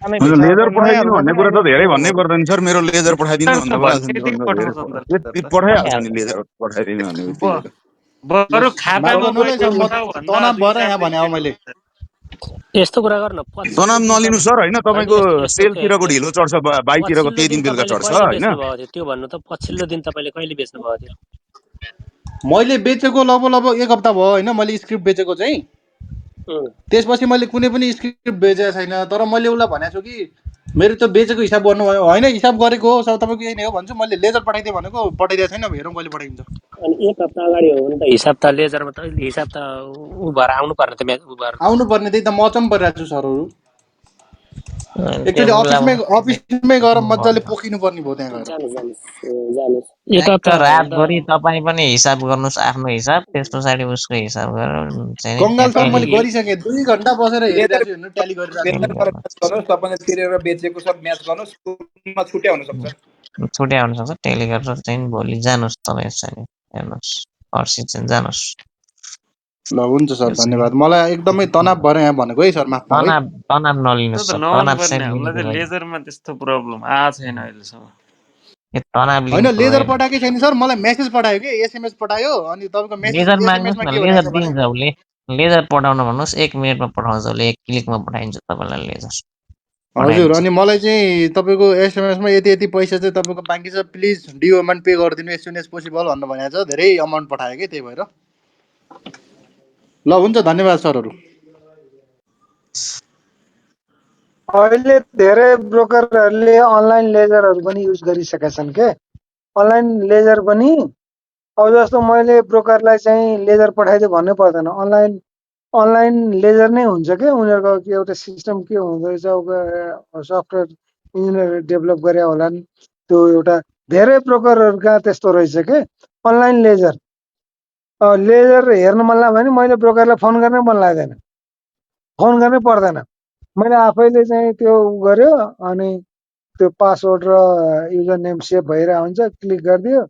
लेजर पठाइदिनु भन्ने कुरा त धेरै भन्नै पर्दैन सर, मेरो लेजर पठाइदिनु भन्दा भइहाल्छ नि। यतिकै पठाउँछ यति पठाइहाल्छ नि लेजर पठाइदिनु भन्ने बित्तिकै त। बरु माफ खातामा गर्नु होला है पैसा सर, म पठाऊ भन्दा तनाव भएर यहाँ हिसाबले भने अब मैले। यस्तो कुरा गर्न पछिल्लो तनाव दिन नलिनु सर, होइन होइन तपाईँको यस्तो यस्तो सेलतिरको ढिलो चढ्छ, बाइकतिरको पछिल्लो त्यही दिन दिन बेलुका तपाईँले चढ्छ कहिले होइन। बेच्नु भएको थियो त्यो भन्नु त? पछिल्लो दिन तपाईँले कहिले बेच्नु भएको थियो? मैले बेचेको लगभग 1 हप्ता भयो होइन, मैले स्क्रिप्ट बेचेको चाहिँ। त्यसपछि मैले कुनै पनि स्क्रिप्ट बेचेको छैन। तर मैले उसलाई भनेको छु कि मेरो त्यो बेचेको हिसाब गर्नुभयो होइन, हिसाब गरेको हो सर, तपाईँको यही नै हो भन्छु। मैले लेजर पठाइदिएँ भनेको पठाइदिएको छैन, हेरौँ कहिले पठाइदिन्छ। अनि 1 हप्ता अगाडि हो भने त हिसाब त लेजरमा त हिसाब त उ भएर आउनु पर्ने त उ भएर आउनुपर्ने, त्यही त म अचम्म परिरहेको छु सरहरू। त्यो एकचोटि अफिसमै गएर मजाले बेलामा पोखिनु पर्ने भयो त्यहाँ गएर। जानुहोस् 1 एक हप्ता त हो भने त रातभरि तपाईँ पनि हिसाब गर्नुहोस् आफ्नो हिसाब, त्यस पछाडि उसको हिसाब गरेर चाहिँ कङ्गाल त्यहाँ सर टेली मैले गरिसकेँ, 2 घन्टा बसेर लेजर हेरिरहेको छु, हेर्नु ट्याली गरिरहेको छु लेजर मैले। गरेर म्याच गर्नुहोस्, तपाईँले तिरेर बेचेको सब म्याच गर्नुहोस्, सुरुमा छुट्या हुनसक्छ। छुट्या हुनसक्छ। टेली गरेर चाहिँ भोलि जानुहोस् तपाईँ यसरी हेर्नुहोस्, पर्सि चाहिँ जानुहोस्। ल हुन्छ सर, धन्यवाद। मलाई एकदमै तनाव भएर यहाँ भनेको है सर, माफ पाऊ है। तनाव नलिनुहोस् त सर, नआउनु तनाव पर्ने, चाहिँ हामीलाई लिनुको त छैन। लेजरमा त्यस्तो प्रब्लम आएको छैन अहिलेसम्म। यो तनाव होइन लिनु कुरो लेजर होइन। पठाएकै छैन सर, मलाई मेसेज पठायो कि एसएमएस पठायो। अनि तपाईँको मेसेज लेजर माग्नुहोस् एसएमएसमा न, के लेजर भनेको भने दिन्छ उसले। लेजर पठाउन भन्नुहोस्, 1 मिनटमा पठाउँछ उसले, 1 क्लिकमा पठाइन्छ तपाईँलाई लेजर हजुर। पठाइदिन्छ। अनि मलाई चाहिँ तपाईँको एसएमएसमा यति यति पैसा चाहिँ तपाईँको बाँकी छ, प्लिज ड्यु अमाउन्ट पे गरिदिनु एज सुन एज पोसिबल भनेर भनेको छ। धेरै अमाउन्ट पठायो कि त्यही भएर। ल हुन्छ, धन्यवाद सरहरू। अहिले धेरै ब्रोकरहरूले अनलाइन लेजरहरू पनि युज गरिसकेका छन् के। अनलाइन लेजर पनि अब जस्तो मैले ब्रोकरलाई चाहिँ लेजर पठाइदियो भन्नै पर्दैन, अनलाइन लेजर नै हुन्छ के। उनीहरूको एउटा सिस्टम के हुँदो रहेछ, सफ्टवेयर इन्जिनियर डेभलप गरे होलान्। त्यो एउटा धेरै ब्रोकरहरूका त्यस्तो रहेछ के। अनलाइन लेजर लेजर हेर्न मन लाग्यो भने मैले ब्रोकरलाई फोन गर्नै मन लाग्दैन, फोन गर्नै पर्दैन। मैले आफैले चाहिँ त्यो गर्यो अनि त्यो पासवर्ड र युजर नेम सेभ भइरहेको हुन्छ, क्लिक गरिदियो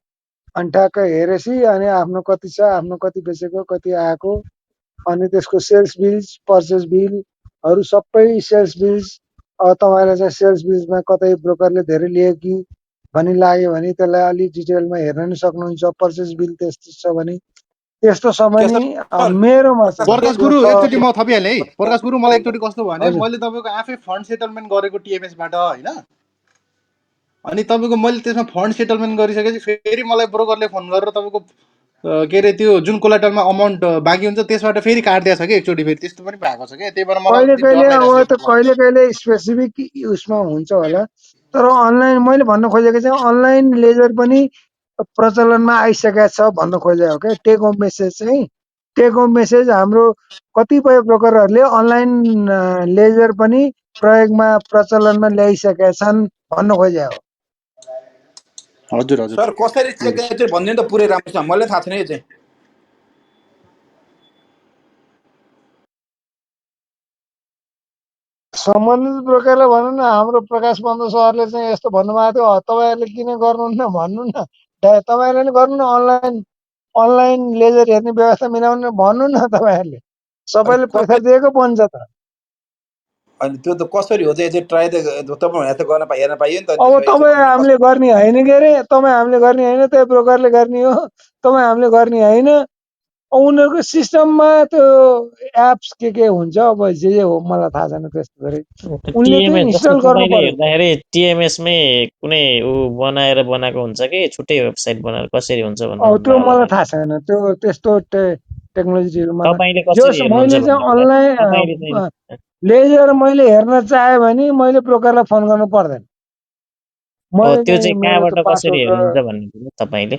अनि ठ्याक्क हेरेपछि अनि आफ्नो कति छ, आफ्नो कति बेचेको, कति आएको, अनि त्यसको सेल्स बिल्स, पर्चेस बिलहरू सबै सेल्स बिल्स। अब तपाईँलाई चाहिँ सेल्स बिल्समा कतै ब्रोकरले धेरै लियो कि भनी लाग्यो भने त्यसलाई अलि डिटेलमा हेर्न नि सक्नुहुन्छ। पर्चेस बिल त्यस्तो छ भने त्यस्तो छ भने केशव सर मेरोमा प्रकाश चाहिँ प्रकाश सर गुरु त्यो एकचोटि म थपिहालेँ है। प्रकाश गुरु मलाई एकचोटि कस्तो भयो भने हजुर मैले तपाईँको आफै फन्ड सेटलमेन्ट गरेको टिएमएसबाट होइन, अनि तपाईँको मैले त्यसमा फन्ड सेटलमेन्ट गरिसकेपछि फेरि मलाई ब्रोकरले फोन गरेर तपाईँको के अरे त्यो जुन कोलाटलमा अमाउन्ट बाँकी हुन्छ त्यसबाट फेरि काटिदिएको छ कि एकचोटि, फेरि त्यस्तो पनि भएको छ क्या। त्यही भएर मलाई कहिले अलिकति कहिले डर अब लागिरहेको त्यो छ। कहिले कहिले स्पेसिफिक उसमा हुन्छ होला, तर अनलाइन मैले भन्न खोजेको चाहिँ अनलाइन लेजर पनि प्रचलनमा आइसकेको छ भन्न खोजेको हो क्या। टेक होम मेसेज चाहिँ टेक होम मेसेज हाम्रो कतिपय ब्रोकरहरूले अनलाइन लेजर पनि प्रयोगमा प्रचलनमा ल्याइसकेका छन् भन्न खोजेको हो। हजुर हजुर सर कसरी चेक गर्ने चाहिँ भनिदिनु त पुरै राम्रोसँग, मलाई थाहा छैन यो चाहिँ। सम्बन्धित ब्रोकरले भनौँ न, हाम्रो प्रकाश बन्द सरले चाहिँ यस्तो भन्नुभएको थियो, तपाईँहरूले किन गर्नुहुन्न भन्नु न, तपाईँहरूले नि गर्नु न, अनलाइन अनलाइन लेजर हेर्ने व्यवस्था मिलाउनु भन्नु न तपाईँहरूले। अनि सबैले प्रेसर कसरी, दिएको बन्छ त। अनि त्यो त कसरी हो चाहिँ यो चाहिँ ट्राई त तपाईँ त गर्न हेर्न पाइयो नि त, अब त्यसो भए चाहिँ तपाईँ भनिदिनु हामीले कसरी। गर्ने होइन के अरे, तपाईँ हामीले गर्ने होइन, त्यो ब्रोकरले गर्ने हो, तपाईँ हामीले गर्ने होइन। उनीहरूको सिस्टममा त्यो एप्स के हुन्छ, अब जे हो मलाई थाहा छैन त्यस्तो गरी उनले चाहिँ टिएमएस जस्तो इन्स्टल गर्नु तपाईँले पर्यो। हेर्दाखेरि टिएमएसमै कुनै ऊ बनाएर बनाएको हुन्छ कि छुट्टै वेबसाइट बनाएर कसरी हुन्छ अब भन्नुहुन्छ त्यो होला मलाई मैले। थाहा छैन, त्यो त्यस्तो टेक्नोलोजीहरू मलाई तपाईँले कसरी जस हेर्नुहुन्छ मैले चाहिँ भन्ने कुरा तपाईँले अनलाइन चाहिँ लेजर मैले हेर्न चाहेँ भने मैले ब्रोकरलाई फोन गर्नु पर्दैन, मैले त्यो चाहिँ चाहिँ मेरो कहाँबाट त्यो कसरी पासवर्ड र हेर्नुहुन्छ भन्ने कुरा तपाईँले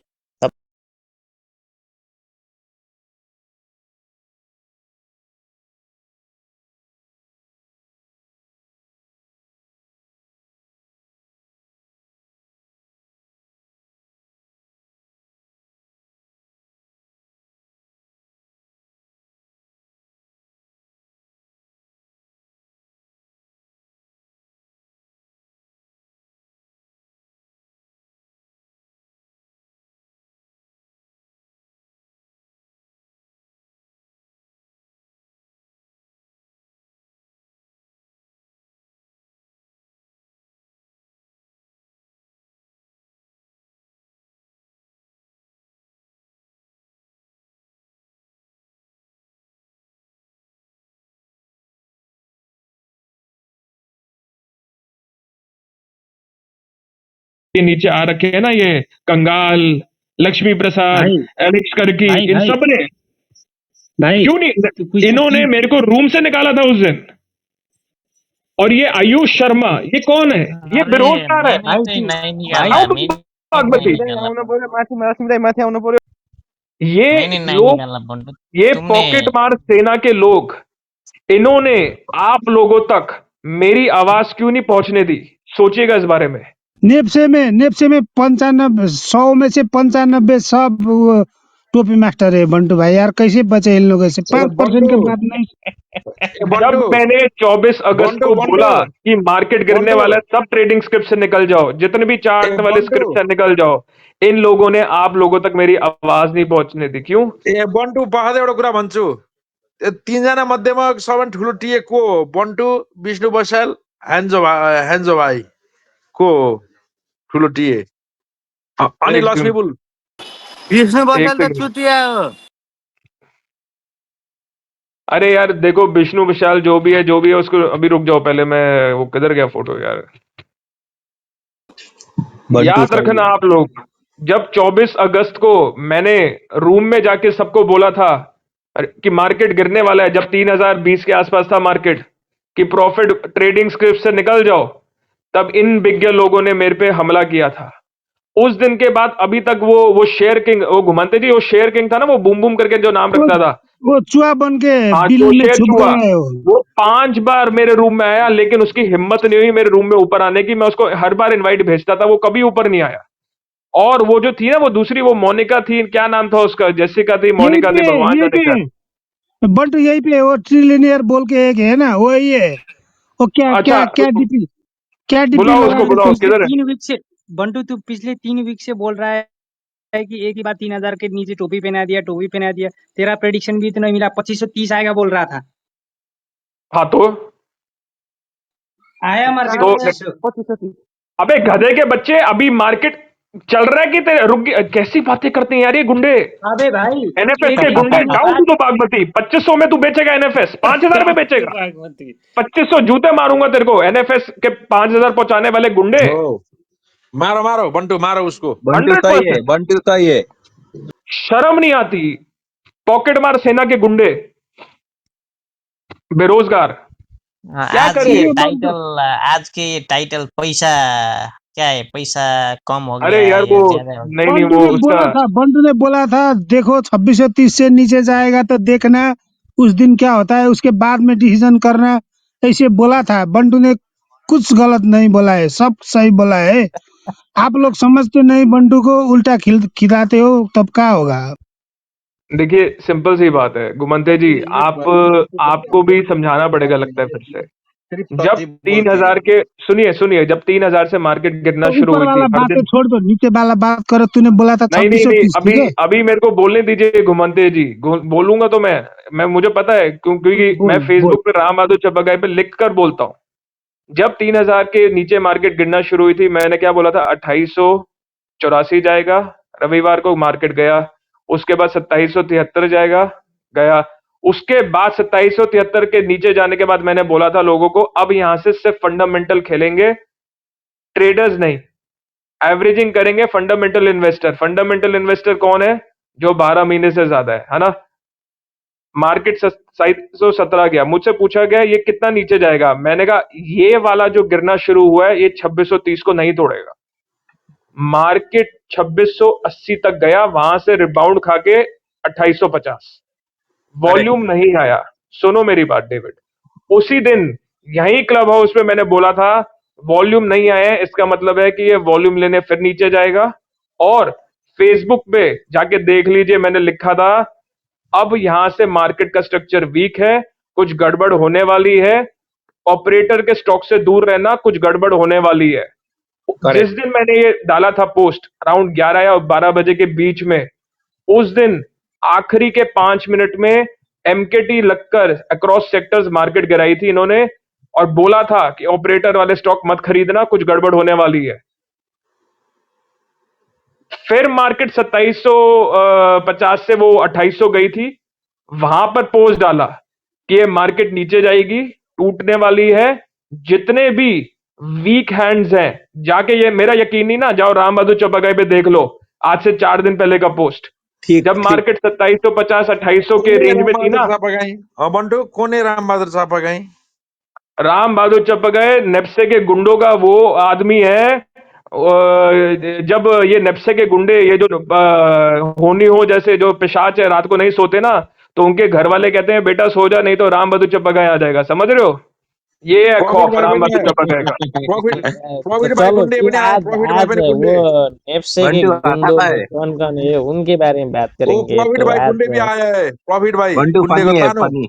के नीचे आ रखे हैं ना, ये कंगाल, लक्ष्मी प्रसाद, भाई एलेक्स करकी, भाई इन भाई सब ने भाई क्यों तो नहीं, कुछ तो इन्होंने की मेरे को रूम से निकाला था उस दिन। और ये आयुष शर्मा, ये कौन है? ये अरे बेरोजगार है। मैंने भाइ चाहिँ ती नहीं भाइ निकाला, मैंने नहीं बागमती, चाहिँ निकाला आउनु फोन, पर्यो माथि, लक्ष्मी दाइ माथि आउनु पर्यो। ये मैंने नहीं लोग, निकाला फोन। ये तुमने पॉकेट मार सेना के लोग, इन्होंने आप लोगों तक मेरी आवाज क्यों नहीं पहुंचने दी? सोचिएगा इस बारे में। नेप्से में 95 100 में से 95 सब टोपी मास्टर है बंटू भाई। यार कैसे बचे इन लोगों से? ए 5% बन्टु, के बात नहीं। ए जब बन्टु, मैंने 24 अगस्त बन्टु को बन्टु, बोला कि मार्केट गिरने बन्टु, वाला है, सब ट्रेडिंग स्क्रिप्ट से निकल जाओ, जितने भी ए चार्ट वाले बन्टु, स्क्रिप्ट से निकल जाओ, इन लोगों ने आप लोगों तक मेरी आवाज नहीं पहुंचने दी। क्यों? ए बन्टु पखा एउटा कुरा भन्छु। त्यो तीनजना मध्येमा सबभन्दा ठुलो टिए को हो? बन्टु, विष्णु बसाल, ह्यान्जो भाइ को हो ठुलो टिए? अनि एक लक्ष्मी बुल। विष्णु एक बसाल त सेकंड। चुतिया हो। अरे यार देखो, विष्णु विशाल जो भी है उसको अभी रुक जाओ पहले। मैं वो किधर गया फोटो यार? बंटू याद सही रखना है। आप लोग, जब 24 अगस्त को मैंने रूम में जाके सबको बोला था कि मार्केट गिरने वाला है, जब 3020 के आसपास था मार्केट, कि प्रॉफिट ट्रेडिंग स्क्रिप्ट से निकल जाओ, तब इन विज्ञ लोगों ने मेरे पे हमला किया था। उस दिन के बाद अभी तक वो शेयर किंग, वो घुमाते जी, वो शेयर किंग था ना, वो बूम बूम करके जो नाम वो रखता था, वो चुहा बन के हाँ बिल जो में शेर छुप छुआ, गए हो। वो 5 बार मेरे रूम में आया, लेकिन उसकी हिम्मत नहीं हुई मेरे रूम में ऊपर आने की। मैं उसको हर बार इनवाइट भेजता था, वो कभी ऊपर नहीं आया। और वो जो थी ना, वो दूसरी, वो मोनिका थी, क्या नाम था उसका, जेसिका थी, यही मोनिका थी, पे भगवान यही जाने क्या। पे बंटू, यही पे वो ट्रिलियनियर बोल के एक है ना, वही है। वो क्या अच्छा, क्या क्या डीपी बुलाओ लगा उसको, के बुलाओ, चल। पिछले किधर है? 3 वीक से बंटू, तू पिछले 3 वीक से बोल रहा है कि एक ही बार 3000 के नीचे टोपी पहना दिया, टोपी पहना दिया। तेरा प्रेडिक्शन भी इतना मिला, 2530 आएगा बोल रहा था। हाँ आया मार्केट तो 2500। अबे गधे के बच्चे, अभी मार्केट चल रहा है कि तेरे रुक गया? कैसी बातें करते हैं यार ये गुंडे, अबे भाई, एनएफएस एक के एक गुंडे। दिन डाउन बाद टू तो बागमती 2500 में तू बेचेगा एनएफएस? 5000 में बेचेगा? बागमती 2500 जूते मारूंगा तेरे को, एनएफएस के 5000 पहुंचाने वाले गुंडे। हो मारो मारो बंटू, मारो उसको। बंटू चाहिए, 100%। बंटू चाहिए। शर्म नहीं आती? पॉकेट मार सेना के गुंडे, बेरोजगार, क्या आज करें? के सुनिए बंटू, टाइटल आज के टाइटल पैसा क्या है, पैसा कम हो अरे गया यार है वो, या ज्यादा हो गया? नहीं वो उसका, बंटू ने बोला था देखो 2630 से नीचे जाएगा तो देखना उस दिन क्या होता है, उसके बाद में डिसीजन करना, ऐसे बोला था बंटू ने। कुछ गलत नहीं बोला है, सब सही बोला है। आप लोग समझते नहीं, बंटू को उल्टा खिलाते हो, तब क्या होगा। देखिए सिंपल सी बात है गुमंते जी, आप आपको भी समझाना पड़ेगा लगता है फिर से। सिर्फ जब सच्ची बोलते 3000 रहो। के, सुनिए सुनिए, जब 3000 से मार्केट गिरना तो शुरू ऊपर हुई थी वाला हर बातें दिन। छोड़ दो, नीचे वाला बात करो। तूने बोला था नहीं नहीं छब्बीस सौ नहीं, तीस अभी ठीक है। अभी मेरे को बोलने दीजिए घुमंते जी, बोलूंगा तो मैं मुझे पता है क्योंकि मैं बोल बोल। फेसबुक पे राम बहादुर चप्पा पे लिख कर बोलता हूँ। जब 3000 के नीचे मार्केट गिरना शुरू हुई थी, मैंने क्या बोला था, 2884 जाएगा। रविवार को मार्केट गया। उसके बाद 2773 जाएगा, गया। उसके बाद 2773 के नीचे जाने के बाद मैंने बोला था लोगों को, अब यहां से सिर्फ फंडामेंटल खेलेंगे, ट्रेडर्स नहीं। एवरेजिंग करेंगे फंडामेंटल इन्वेस्टर। फंडामेंटल इन्वेस्टर कौन है? जो 12 महीने से ज्यादा है ना। मार्केट 2717 गया, मुझसे पूछा गया ये कितना नीचे जाएगा, मैंने कहा ये वाला जो गिरना शुरू हुआ है ये 2630 को नहीं तोड़ेगा। मार्केट 2680 तक गया, वहां से रिबाउंड खा के 2850। अरे वॉल्यूम नहीं आया। सुनो मेरी बात डेविड, उसी दिन यही क्लब हाउस पे मैंने बोला था वॉल्यूम नहीं आया है, इसका मतलब है कि ये वॉल्यूम लेने फिर नीचे जाएगा। और फेसबुक पे जाके देख लीजिए, मैंने लिखा था अब यहां से मार्केट का स्ट्रक्चर वीक है, कुछ गड़बड़ होने वाली है, ऑपरेटर के स्टॉक से दूर रहना, कुछ गड़बड़ होने वाली है। जिस करेक्ट। दिन मैंने ये डाला था पोस्ट अराउंड 11 या 12 बजे के बीच में, उस दिन आखिरी के 5 मिनट में एमकेटी लगकर अक्रॉस सेक्टर्स मार्केट गिराई थी इन्होंने, और बोला था कि ऑपरेटर वाले स्टॉक मत खरीदना, कुछ गड़बड़ होने वाली है। फिर मार्केट 2750 से वो 2800 गई थी, वहां पर पोस्ट डाला कि ये मार्केट नीचे जाएगी, टूटने वाली है। जितने भी वीक हैंड्स हैं, जाके, ये मेरा यकीन नहीं ना, जाओ राम बहादुर चौपागाई पे देख लो, आज से 4 दिन पहले का पोस्ट। ठीक जब ठीक। मार्केट 2750 2800 के कोने रेंज राम में थी बहादुर ना, छापा गई। बंटू कोने राम बहादुर छापा गई। राम बहादुर चप्पगय नेप्से के गुंडों का वो आदमी है। जब ये नेप्से के गुंडे, ये जो होनी हो जैसे जो पिशाच है, रात को नहीं सोते ना, तो उनके घर वाले कहते हैं बेटा सो जा, नहीं तो राम बहादुर चप्पगय आ जाएगा। समझ रहे हो? ये है प्रॉफिट खौफ भाई राम बनी बहादुर है। चप्पगय का। प्रॉफिट तो प्रॉफिट भाई चलो गुंडे फिर बने आए, आज प्रॉफिट भाई आज बने वो गुंडे। नेप्से के बंटू गुंडों खाता में है। कौन कौन है उनके बारे में बात वो करेंगे। प्रॉफिट तो भाई आज गुंडे भी आया है। प्रॉफिट भाई बंटू गुंडे को फनी है, तानो, फनी।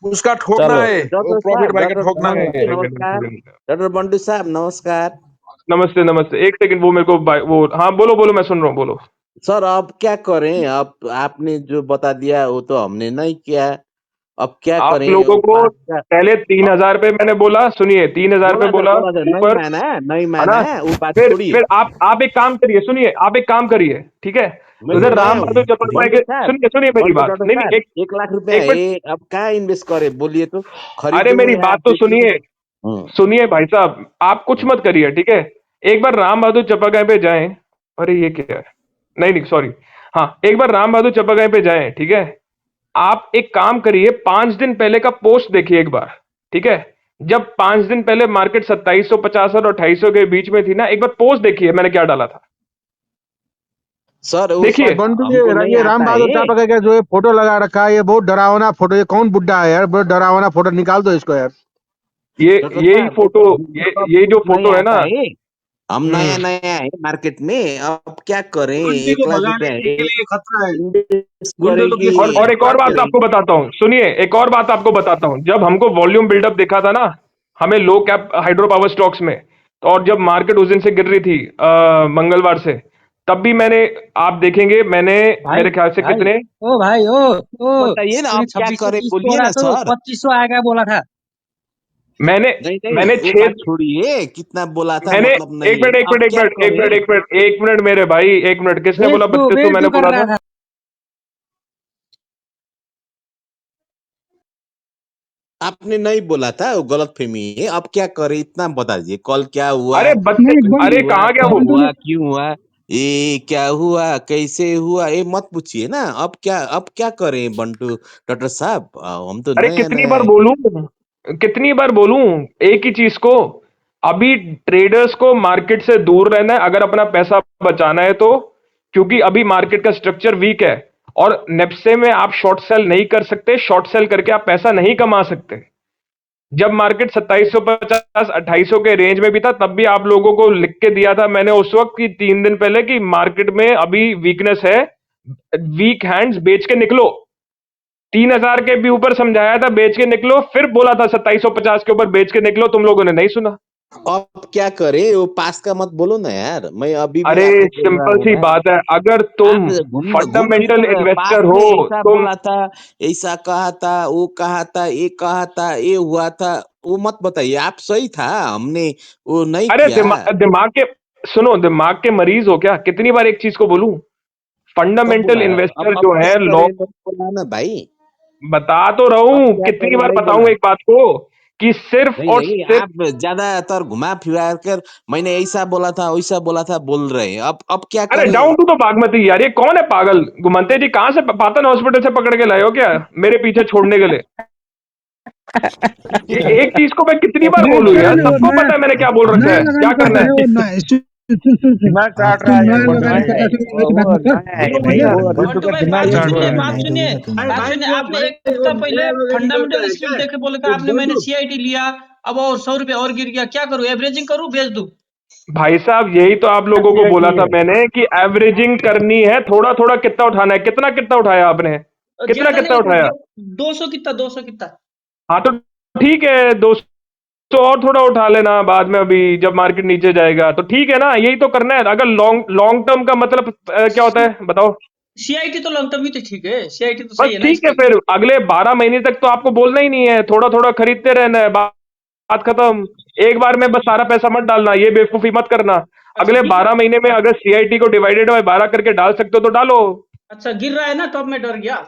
उसका ठोकना चलो है। वो डॉक्टर प्रॉफिट साहब, भाई का डॉक्टर ठोकना बंटू है। जी नमस्कार। डॉक्टर बंटू साहब नमस्कार। नमस्ते नमस्ते, एक सेकंड, वो मेरे को वो, हाँ बोलो बोलो, मैं सुन रहा हूँ, बोलो। सर अब क्या करें, अब आपने जो बता दिया वो तो हमने नहीं किया, अब क्या आप करें। लोगों को बात का पहले 3000 पे मैंने बोला, सुनिए 3000 पे बोला बोला था नहीं ऊपर, माना, नहीं है माना ना। वो बात छोड़िए। फिर आप एक काम करिए, सुनिए, आप एक काम करिए, ठीक है। मैं उधर मैं राम बहादुर चपरसाई बंटू के, साहब, सुनिए सुनिए मेरी बंटू बात, डॉक्टर नहीं साहब नहीं, एक 1 लाख रुपया एक मिनट, है, अब क्या इन्वेस्ट करे बोलिए तो, अरे खरीदूं मेरी या बात तो बेचूं। सुनिए, सुनिए भाई साहब, आप कुछ मत करिए, ठीक है। एक बार राम बहादुर चप्पागाय पे जाएं। अरे ये क्या है, नहीं नहीं सॉरी, हाँ एक बार राम बहादुर चप्पागाय पे जाएं, ठीक है। आप एक काम करिए, 5 दिन पहले का पोस्ट देखिए एक बार, ठीक है। जब 5 दिन पहले मार्केट 2750 और 2800 के बीच में थी ना, एक बार पोस्ट देखिए मैंने क्या डाला था, सर वो भाई देखिए। सब बंटू, हमको नहीं ये राम आता बहादुर है। चापा का जो ये फोटो लगा रखा है, ये बहुत डरावना फोटो। ये कौन बुड्ढा है यार, बहुत डरावना फोटो, निकाल दो इसको यार। ये डॉक्टर यही साहब वो फोटो, सब हमको सब ये कुछ जो नहीं फोटो है ना, आता है, हम नया नया है मार्केट में, अब क्या करें? गुंडे एक को लाख भगाने रुपया के है, लिए खतरा है। इन्वेस्ट गुंडे करें लोग कि के साथ और एक क्या और बात करें? आपको बताता हूँ, सुनिए, एक और बात आपको बताता हूँ। जब हमको वॉल्यूम बिल्डअप देखा था ना, हमें लो कैप हाइड्रो पावर स्टॉक्स में, तो और जब मार्केट उस दिन से गिर रही थी मंगलवार से, तब भी मैंने, आप देखेंगे मैंने भाई मेरे ख्याल से भाई कितने, ओ भाई ओ बताइए ना, तूने अब क्या करें? 2630 बोलिए बोला ना तो सर। 2500 आएगा बोला था। मैंने नहीं नहीं, मैंने वो छह, बात छोड़िए, कितना बोला था मैंने, मतलब एक नहीं है। मिनट एक अब मिनट एक क्या मिनट एक मिनट करें? एक मिनट एक मिनट मेरे भाई, एक मिनट, किसने बोला 3200 भेज मैंने दो कर बोला रहा था? था। आपने नहीं बोला था, वो गलत फहमी है। अब क्या करें? इतना बता दीजिए, कल क्या हुआ, अरे नहीं कैसे अरे हुआ, कहाँ गया कब वो? बंटू ने हुआ, क्यों हुआ, ये क्या हुआ, कैसे हुआ, ये मत पूछिए ना। अब क्या करें बंटू डॉक्टर साहब? हम तो अरे नया कितनी नया बार है। बोलूं, कितनी बार बोलूं एक ही चीज को? अभी ट्रेडर्स को मार्केट से दूर रहना है अगर अपना पैसा बचाना है तो, क्योंकि अभी मार्केट का स्ट्रक्चर वीक है, और नेप्से में आप शॉर्ट सेल नहीं कर सकते, शॉर्ट सेल करके आप पैसा नहीं कमा सकते। जब मार्केट 2750 2800 के रेंज में भी था, तब भी आप लोगों को लिख के दिया था मैंने उस वक्त की 3 दिन पहले, कि मार्केट में अभी वीकनेस है, वीक हैंड्स बेच के निकलो। 3000 के भी ऊपर समझाया था बेच के निकलो, फिर बोला था 2750 के ऊपर बेच के निकलो, तुम लोगों ने नहीं सुना। अब क्या करे? वो पास का मत बोलो ना यार, मैं अभी भी अरे आपको बोल रहा सिंपल हूँ सी ना। बात है, अगर आप तुम घूम फिर फंडामेंटल कर पास इन्वेस्टर में हो, ऐसा तुम, बोला था, ऐसा कहा था, वो कहा था, ये कहा था, ये हुआ था, वो मत बताइए। आप सही था, हमने वो नहीं अरे किया। दिमाग के, सुनो, दिमाग के मरीज हो क्या? कितनी बार एक चीज को बोलूं? कब फंडामेंटल बोला? इन्वेस्टर अब जो क्या है, करे? नहीं बोला ना भाई। बता तो रहा अब हूं, क्या कितनी करे? बार नहीं बताऊं बोला। एक बात को, कि सिर्फ नहीं और नहीं, सिर्फ, आप ज्यादातर घुमा फिरा कर मैंने ऐसा बोला था, वैसा बोला था बोल रहे हैं। अब क्या अरे करे? डाउन टू तो बागमती यार, ये कौन है पागल? गुमंते जी कहां से पातन हॉस्पिटल से पकड़ के लाए हो क्या मेरे पीछे छोड़ने के लिए? ये एक चीज को मैं कितनी बार नहीं बोलूं करे यार, नहीं, वो सबको नया पता है मैंने क्या बोल रखा नया है, क्या लगानी करना करता है, है। वो नया सुन दिमाग चाट तू रहा है ये नया बंटू लगानी भाई। करता है तो एक बात वो बता। नया है सुनो भाई, ले भैया, वो बंटू बंटू का भाई दिमाग बात चाट सुनिए, रहा है। बात सुनिए। बात भाई सुनिए। वो आपने भाई एक वो हफ्ता नया पहले लगानी करता फंडामेंटल है स्क्रिप्ट क्या? देख के बोले कि ये आपने, मैंने बंटू सीआईटी लिया, अब और 100 रुपया और गिर गया, क्या करूं? एवरेजिंग करूं, बेच दूं? भाई साहब यही तो आप लोगों को बोला था मैंने, कि एवरेजिंग करनी है, थोड़ा थोड़ा कितना उठाना है, कितना कितना उठाया आपने, कितना ज्यादा कितना नहीं उठा, उठाया? 200 कितना, 200 कितना। हाँ तो ठीक है, 200 और थोड़ा उठा लेना बाद में, अभी जब मार्केट नीचे जाएगा तो ठीक है ना, यही तो करना है। अगर लॉन्ग लॉन्ग टर्म का मतलब क्या होता है बताओ? सीआईटी तो लॉन्ग टर्म ही तो ठीक है, सीआईटी तो बस सही है ना ठीक है, इसका। फिर अगले 12 महीने तक तो आपको बोलना ही नहीं है, थोड़ा थोड़ा खरीदते रहना है, बात खत्म। एक बार में बस सारा पैसा मत डालना, ये बेवकूफी मत करना। अच्छा अगले गिर रहा 12 महीने में अगर सीआईटी को डिवाइडेड बाय 12 करके डाल सकते हो तो डालो। अच्छा गिर रहा है ना, तो अब मैं डर गया।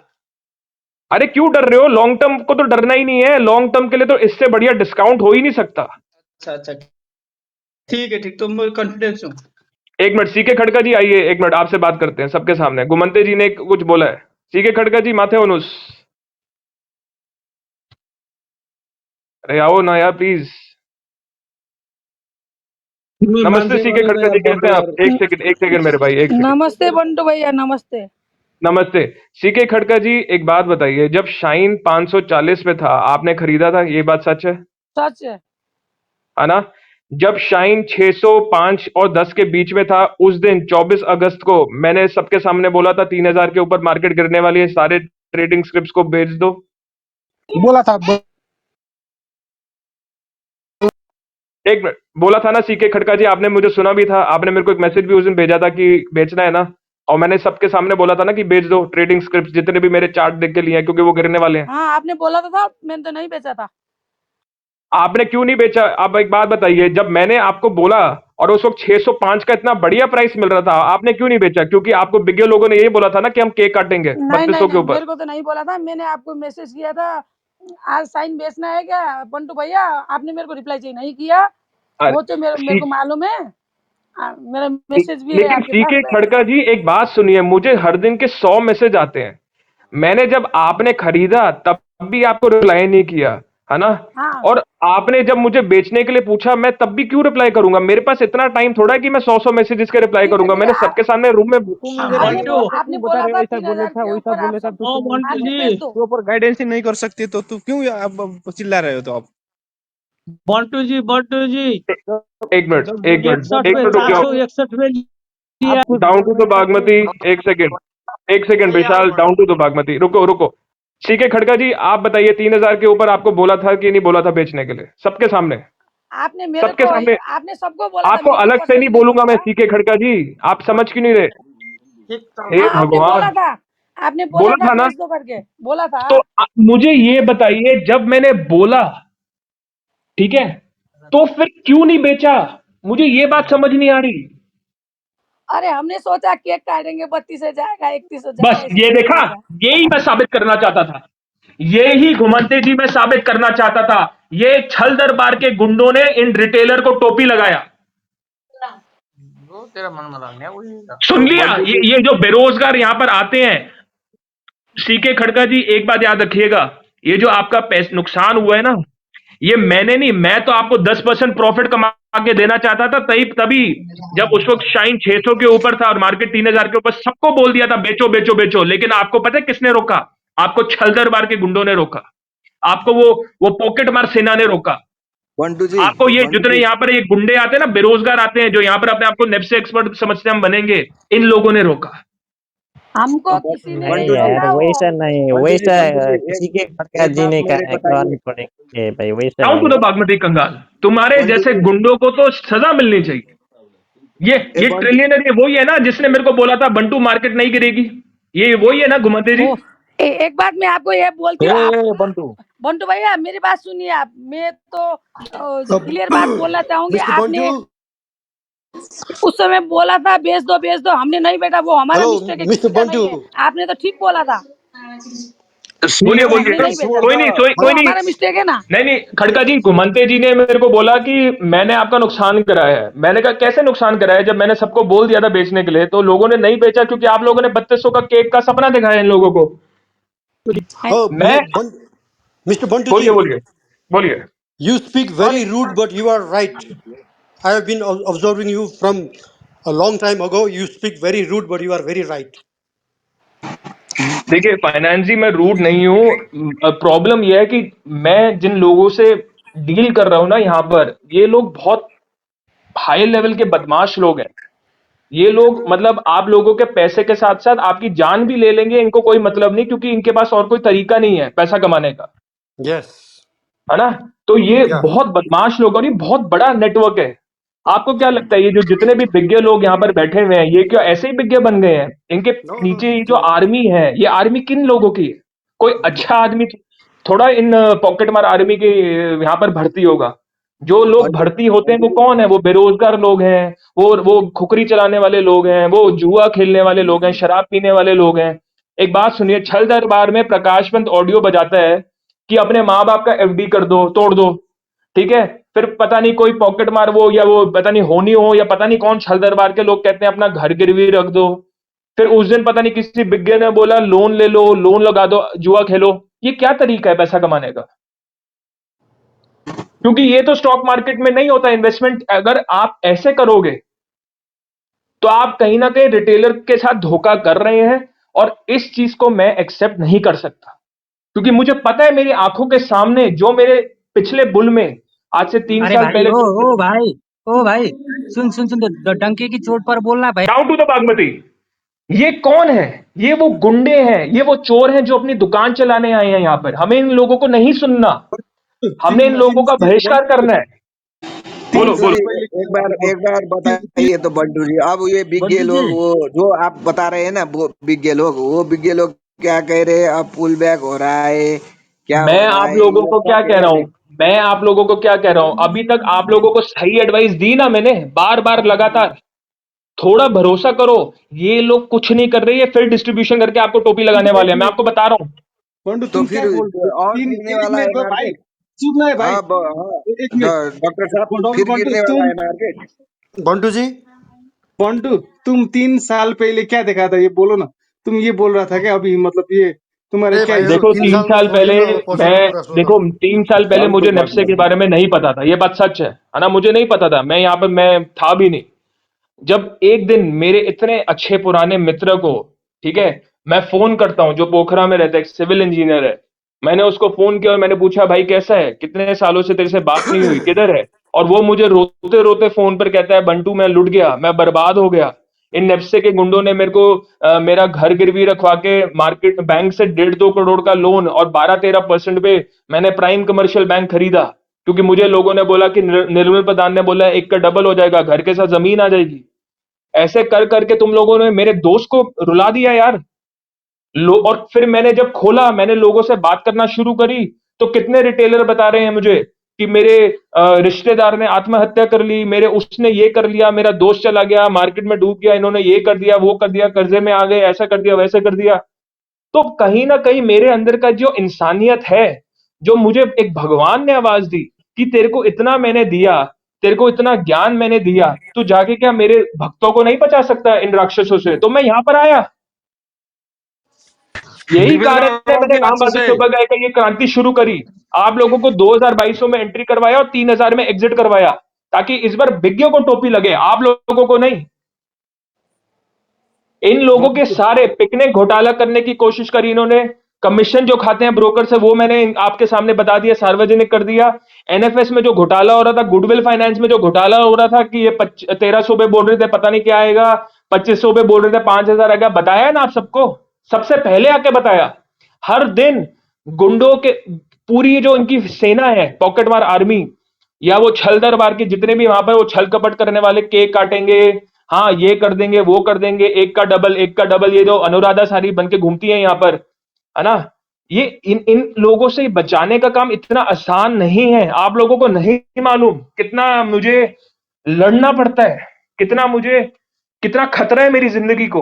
अरे क्यों डर रहे हो? लॉन्ग टर्म को तो डरना ही नहीं है, लॉन्ग टर्म के लिए तो इससे बढ़िया डिस्काउंट हो ही नहीं सकता। अच्छा अच्छा, ठीक है, ठीक, तो मैं कॉन्फिडेंस हूँ। एक मिनट, सीके खड़का जी आइए, एक मिनट आपसे बात करते हैं सबके सामने। गुमंते जी ने कुछ बोला है। सीके खड़का जी माथे ओनुस, अरे आओ ना यार प्लीज। तुम्हें नमस्ते मानते सीके वाले खड़का यार जी, कैसे बंटू हैं यार। आप? एक सेकंड मेरे भाई, एक सेकंड। नमस्ते बंटू भैया, नमस्ते। नमस्ते सीके खड़का जी, एक बात बताइए, जब शाइन 540 पे था आपने खरीदा था, ये बात सच सच है। है ना? जब शाइन 605 और 10 के बीच में था, उस दिन 24 अगस्त को मैंने सबके सामने बोला था 3000 के ऊपर मार्केट गिरने वाली है, सारे ट्रेडिंग स्क्रिप्ट्स को भेज दो। बोला था एक मिनट, बोला था ना सीके खड़का जी, आपने मुझे सुना भी था, आपने मेरे को एक मैसेज भी उस दिन भेजा था कि बेचना है ना, और मैंने सबके सामने बोला था ना कि बेच दो ट्रेडिंग स्क्रिप्ट, जितने भी मेरे चार्ट देख के लिए हैं, क्योंकि वो गिरने वाले हैं। हाँ आपने बोला तो था, मैंने तो नहीं बेचा था। आपने क्यों नहीं बेचा? आप एक बात बताइए, जब मैंने आपको बोला और उस वक्त 605 का इतना बढ़िया प्राइस मिल रहा था, आपने क्यों नहीं बेचा? क्योंकि आपको बिगे लोगों ने यही बोला था ना कि हम केक काटेंगे नहीं नहीं 3200 के नहीं, ऊपर। मेरे को तो नहीं बोला था, मैंने आपको मैसेज किया था आज साइन बेचना है क्या बंटू भैया, आपने मेरे को रिप्लाई चाहिए नहीं किया। अरे वो तो मेरे को सी- मालूम है। मेरा मैसेज भी है लेकिन आपके सीके पास। खड़का जी एक बात सुनिए, मुझे हर दिन के 100 मैसेज आते हैं, मैंने जब आपने खरीदा तब भी आपको रिप्लाई नहीं किया, है ना? हाँ और आपने जब मुझे बेचने के लिए पूछा, मैं तब भी क्यों रिप्लाई करूंगा? मेरे पास इतना टाइम थोड़ा है कि मैं 100 मैसेजेस के रिप्लाई करूंगा। ठीक है मैंने सबके सामने रूम में, तुम इधर आपने बंटू, आपने बोला था 3000 के ऊपर आप सब ओ बंटू आपने जी, बेच दो। तू ऊपर गाइडेंस ही नहीं कर सकती तो तू क्यों अब चिल्ला रहे हो? तो आप बंटू जी, बंटू जी, जब एक मिनट जब एक जब मिनट जब इकसठ एक में मिनट रुकिए। 461 में आप कुछ डाउन टू द बागमती। एक second Vishal, down to the Bagmati, रुको रुको। सीके खड़का जी आप बताइए, 3,000 के ऊपर आपको बोला था कि नहीं बोला था बेचने के लिए? सबके सामने, आपने मेरे सबके को, सामने। आपने सबको बोला था, आपको मेरे को अलग से नहीं पर्सनली नहीं बोलूंगा बोला मैं था। सीके खड़का जी, आप समझ क्यों नहीं रहे? हे हाँ आपने बोला भगवान, था, आपने बोला बोला था था ना? बेच दो करके, बोला था। तो मुझे ये बताइए, जब मैंने बोला, ठीक है, तो फिर क्यों नहीं बेचा? मुझे ये बात समझ नहीं आ रही। अरे हमने सोचा केक काटेंगे, 32 हो जाएगा, 31 हो बस जाएगा, ये इसलिए नहीं देखा, बेचा। यही मैं साबित करना चाहता था, यही घुमंते जी मैं साबित करना चाहता था। ये छल दरबार के गुंडों ने इन रिटेलर को टोपी लगाया। वो तेरा मन में लगने वही सुन तो लिया? बंटू जी, ये जो बेरोजगार यहां पर आते हैं, सीके खड़का जी एक बात याद रखिएगा, ये जो आपका नुकसान हुआ है ना, ये मैंने नहीं, मैं तो आपको 10% प्रॉफिट कमा के देना चाहता था, तभी तभी जब उस वक्त शाइन 600 के ऊपर था और मार्केट 3,000 के ऊपर, सबको बोल दिया था बेचो बेचो बेचो। लेकिन आपको पता है किसने रोका? आपको छल दरबार के गुंडों ने रोका, आपको वो पॉकेट मार सेना ने रोका, बंटू जी, आपको ये बंटू जितने जी, यहाँ पर ये गुंडे आते हैं ना, बेरोजगार आते हैं, जो यहाँ पर अपने आपको नेप से एक्सपर्ट समझते हैं हम बनेंगे, इन लोगों ने रोका। हमको किसी ने नहीं नहीं बंटू जी, यार, रोका वो। वैसा नहीं, बंटू जी, वैसा बंटू जी, किसी के खड़का एक जी बात ने मेरे बताइए। करने पड़ेंगे भाई, वैसा डाउन टू नहीं द बागमती कंगाल, तुम्हारे बंटू जैसे जी, गुंडों को तो सजा मिलनी चाहिए। ये ए ये बंटू, ट्रिलियनर ये वही है ना जिसने मेरे को बोला था बंटू मार्केट नहीं गिरेगी? ये वही है ना घुमंते जी? ओ, एक बात मैं आपको ये बोलती हूँ, आप बंटू, बंटू भैया मेरी बात सुनिए आप। मैं तो क्लियर बात बोलना चाहूंगी। मिस्टर बंटू, आपने उस समय बोला था बेच दो, हमने नहीं बेटा, वो हमारा हेलो मिस्टेक है, मिस्टर किसी का बंटू, नहीं है। आपने तो ठीक बोला था, बोलिए वो बोलिए, हमने नहीं बेचा, कोई नहीं कोई वो नहीं। हमारा मिस्टेक है ना। नहीं नहीं खड़का जी, घुमंते जी ने मेरे को बोला कि मैंने आपका नुकसान कराया है। मैंने कहा कैसे नुकसान कराया है? जब मैंने सबको बोल दिया था बेचने के लिए, तो लोगों ने नहीं बेचा क्योंकि आप लोगों ने 3200 का केक का सपना दिखाया इन लोगों को। oh, मैं, Mr. Bantu बोलिए ji, बोलिए बोलिए। you speak very rude, but you are right. I have been observing you from a long time ago. You speak very rude, but you are very right. देखिए finance जी, मैं rude नहीं हूं। Problem यह है कि मैं जिन लोगों से डील कर रहा हूं ना यहाँ पर, ये लोग बहुत हाई लेवल के बदमाश लोग हैं। ये लोग मतलब आप लोगों के पैसे के साथ साथ आपकी जान भी ले लेंगे, इनको कोई मतलब नहीं, क्योंकि इनके पास और कोई तरीका नहीं है पैसा कमाने का, Yes. है ना? तो ये Yeah. बहुत बदमाश लोग और ये बहुत बड़ा नेटवर्क है। आपको क्या लगता है ये जो जितने भी बिग्गे लोग यहाँ पर बैठे हुए हैं, ये क्या ऐसे ही बिग्गे बन गए हैं? इनके No, no. नीचे ये जो आर्मी है, ये आर्मी किन लोगों की है? कोई अच्छा आदमी थोड़ा इन पॉकेट मार आर्मी के यहाँ पर भर्ती होगा। जो लोग बंटू, भर्ती होते हैं वो बंटू जी, कौन है? वो बेरोजगार लोग हैं, वो खुकरी चलाने वाले लोग हैं, वो जुआ खेलने वाले लोग हैं, शराब पीने वाले लोग हैं। एक बात सुनिए, छल दरबार में प्रकाश पंत ऑडियो बजाता है कि अपने माँ बाप का एफडी कर दो, तोड़ दो, ठीक है? फिर पता नहीं कोई पॉकेट मार वो या वो पता नहीं होनी हो या पता नहीं कौन छल दरबार के लोग कहते हैं अपना घर गिरवी रख दो। फिर उस दिन पता नहीं किसी बिग्गे ने बोला लोन ले लो, लोन लगा दो, जुआ खेलो। ये क्या तरीका है पैसा कमाने का? क्योंकि ये तो स्टॉक मार्केट में नहीं होता इन्वेस्टमेंट। अगर आप ऐसे करोगे तो आप कहीं ना कहीं रिटेलर के साथ धोखा कर रहे हैं, और इस चीज को मैं एक्सेप्ट नहीं कर सकता, क्योंकि मुझे पता है मेरी आंखों के सामने जो मेरे पिछले बुल में आज से 3 अरे साल भाई, पहले जो ओ भाई, सुन सुन, तो डंके की चोट पर बोलना भाई। डाउन टू द बागमती, ये कौन है? ये वो गुंडे हैं, ये वो चोर हैं जो अपनी दुकान चलाने आए हैं यहाँ पर। हमें इन लोगों को नहीं सुनना, हमने इन लोगों का बहिष्कार करना है। बोलो बंटू बोलो। जी, एक बार बताइए तो बंटू जी, अब ये बिग्गे लोग, वो जो आप बता रहे हैं ना, वो बिग्गे लोग, क्या कह रहे हैं? अब पुल बैक हो रहा है, क्या मैं हो रहा आप है, लोगों ये को सब क्या कह कह रहा रहे हूं, मैं आप लोगों को क्या कह रहा हूं, अभी तक आप लोगों को सही एडवाइस दी ना मैंने, बार बार लगातार। थोड़ा भरोसा करो, ये लोग कुछ नहीं कर रहे, ये फिर डिस्ट्रीब्यूशन करके आपको टोपी लगाने वाले हैं, मैं आपको बता रहा हूं। बंटू तो तुम क्या फिर बोल रहे हो? और तीन गिरने एक वाला है मिनट दो भाई, मार्केट। सुनना है भाई, हाँ हाँ, एक मिनट। डॉक्टर साहब बंटू फिर बंटू गिरने वाला तुम है मार्केट। Bantu ji, बंटू तुम 3 साल पहले क्या देखा था, ये बोलो ना। तुम ये बोल रहा था कि अभी मतलब ये तुम्हारे ए क्या भाइहरू देखो स्थिति तीन है? 3 साल सालमा पहले छोडिदिनु अब पछिको मैं, कुरा सोधौँ। देखो 3 साल पहले डाउन टू मुझे नेप्से के बागमती। बारे में नहीं पता था, ये बात सच है ना? मुझे नहीं पता था, मैं यहाँ पर मैं था भी नहीं। जब एक दिन मेरे इतने अच्छे पुराने मित्र को, ठीक है, मैं फोन करता हूं, जो पोखरा में रहता है, एक सिविल इंजीनियर है, मैंने उसको फोन किया और मैंने पूछा भाई कैसा है, कितने सालों से तेरे से बात नहीं हुई, किधर है? और वो मुझे रोते रोते फोन पर कहता है बंटू मैं लुट गया, मैं बर्बाद हो गया, इन नेप्से के गुंडों ने मेरे को मेरा घर गिरवी रखवा के मार्केट बैंक से 1.5-2 करोड़ का लोन और 12-13% पे मैंने प्राइम कमर्शियल बैंक खरीदा, क्योंकि मुझे लोगों ने बोला कि निर्मल प्रधान ने बोला 1 का डबल हो जाएगा, घर के साथ जमीन आ जाएगी। ऐसे कर करके तुम लोगों ने मेरे दोस्त को रुला दिया यार। और फिर मैंने जब खोला, मैंने लोगों से बात करना शुरू करी, तो कितने रिटेलर बता रहे हैं मुझे कि मेरे रिश्तेदार ने आत्महत्या कर ली, मेरे उसने ये कर लिया, मेरा दोस्त चला गया मार्केट में डूब गया, इन्होंने ये कर दिया, वो कर दिया, कर्जे में आ गए, ऐसा कर दिया, वैसे कर दिया। तो कहीं ना कहीं मेरे अंदर का जो इंसानियत है, जो मुझे एक भगवान ने आवाज दी कि तेरे को इतना मैंने दिया, तेरे को इतना ज्ञान मैंने दिया, तू जाके क्या मेरे भक्तों को नहीं बचा सकता इन राक्षसों से? तो मैं यहां पर आया। यही दिपेन्द्र कारण है मैंने के राम अच्छे बहादुर से चौपड़ का ये क्रांति शुरू करी। आप लोगों को 2022 में एंट्री करवाया और 3000 में एग्जिट करवाया, ताकि इस बार बिग्गियों को टोपी लगे, आप लोगों को नहीं। इन लोगों के सारे पिकनिक घोटाला करने की कोशिश करी इन्होंने। कमीशन जो खाते हैं ब्रोकर से, वो मैंने आपके सामने बता दिया, सार्वजनिक कर दिया। एनएफएस में जो घोटाला हो रहा था, गुडविल फाइनेंस में जो घोटाला हो रहा था कि ये 1300 पे बोल रहे थे पता नहीं क्या आएगा, 2500 पे बोल रहे थे 5000 आएगा, बताया ना आप सबको, सबसे पहले आके बताया। हर दिन गुंडों के पूरी जो इनकी सेना है, पॉकेट मार आर्मी, या वो छल दरबार के जितने भी वहां पर वो छल कपट करने वाले, केक काटेंगे, हाँ ये कर देंगे, वो कर देंगे, एक का डबल, एक का डबल, ये जो अनुराधा सारी बन के घूमती है यहाँ पर, है ना, ये इन इन लोगों से बचाने का काम इतना आसान नहीं है। आप लोगों को नहीं मालूम कितना मुझे लड़ना पड़ता है, कितना खतरा है मेरी जिंदगी को।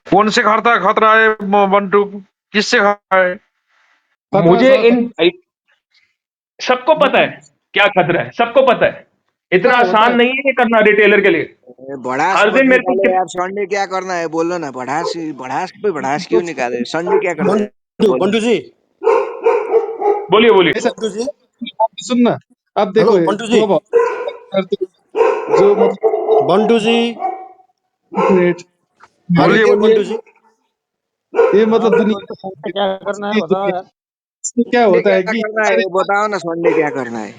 कौन से खतरा है बंटू, किससे खतरा है? मुझे इन सबको पता है क्या खतरा है, सबको पता है। इतना आसान नहीं है ये करना रिटेलर के लिए। भड़ास हर मत दिन मेरे को निकालो यार, संडे क्या करना है बोलो ना। भड़ास भड़ास पे भड़ास क्यों निकाले, संडे क्या करना है बोलो। बंटू जी, बोलिए बोलिए। ऐसा बंटू जी, सुन ना, अब हेलो देखो बंटू जी, जो मतलब बंटू जी, रेट आर यू बोलिए देयर बोलिए। बंटू जी? ये हाँ मतलब भाई दुनिया बोलते संडे क्या करना है की बताओ दुनिया यार। इसमें क्या संडे होता क्या है कि करना है अरे वो बताओ ना, संडे क्या करना है।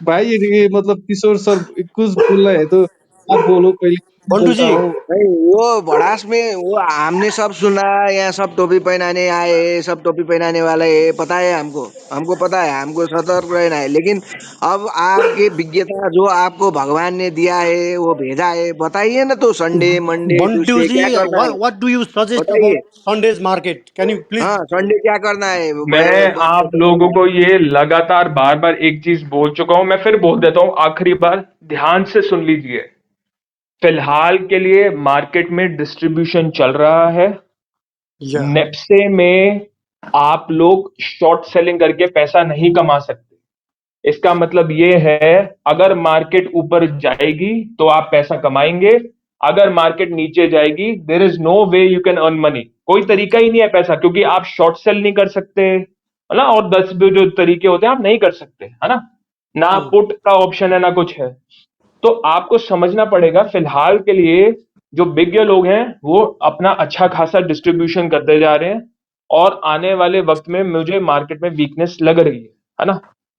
भाई ये मतलब किशोर सर कुछ बोल रहे हैं तो आप बोलो पहले, मैं बंटू बोलता जी, हूँ। नहीं वो भड़ास में वो हमने सब सुना, यहाँ सब टोपी पहनाने आए, सब टोपी पहनाने वाले है, पता है हमको, हमको पता है, हमको सतर्क रहना है। लेकिन अब आपकी विज्ञता जो आपको भगवान ने दिया है, वो भेजा है, बताइए ना। तो संडे मंडे बंटू ट्यूसडे जी, क्या करना है what do you suggest बताइए। about Sunday's market? Can you please? हाँ संडे क्या करना है मैं आप लोगों को ये लगातार बार बार एक चीज बोल चुका हूं, मैं फिर बोल देता हूं आखिरी बार, ध्यान से सुन लीजिए। फिलहाल के लिए मार्केट में डिस्ट्रीब्यूशन चल रहा है। Yeah. नेप्से में आप लोग शॉर्ट सेलिंग करके पैसा नहीं कमा सकते। इसका मतलब ये है, अगर मार्केट ऊपर जाएगी तो आप पैसा कमाएंगे, अगर मार्केट नीचे जाएगी there is no way you can earn money. कोई तरीका ही नहीं है पैसा, क्योंकि आप शॉर्ट सेल नहीं कर सकते, है ना, और 10 भी जो तरीके होते हैं आप नहीं कर सकते, है ना, ना पुट का ऑप्शन है ना कुछ है। तो आपको समझना पड़ेगा फिलहाल के लिए जो बिग लोग हैं वो अपना अच्छा खासा डिस्ट्रीब्यूशन करते जा रहे हैं, और आने वाले वक्त में मुझे मार्केट में वीकनेस लग रही है ना,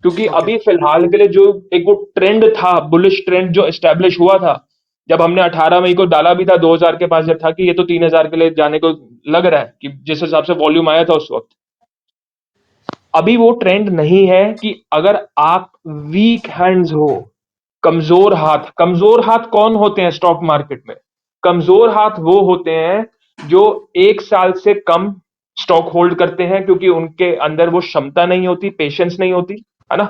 क्योंकि Okay. अभी फिलहाल के लिए जो एक वो ट्रेंड था, बुलिश ट्रेंड जो एस्टेब्लिश हुआ था, जब हमने 18 मई को डाला भी था 2000 के पास, जब था कि ये तो 3000 के लिए जाने को लग रहा है, कि जिस हिसाब से वॉल्यूम आया था उस वक्त, अभी वो ट्रेंड नहीं है। कि अगर आप वीक हैंड्स हो, कमजोर हाथ, कमजोर हाथ कौन होते हैं स्टॉक मार्केट में? कमजोर हाथ वो होते हैं जो 1 साल से कम स्टॉक होल्ड करते हैं, क्योंकि उनके अंदर वो क्षमता नहीं होती, पेशेंस नहीं होती, है ना।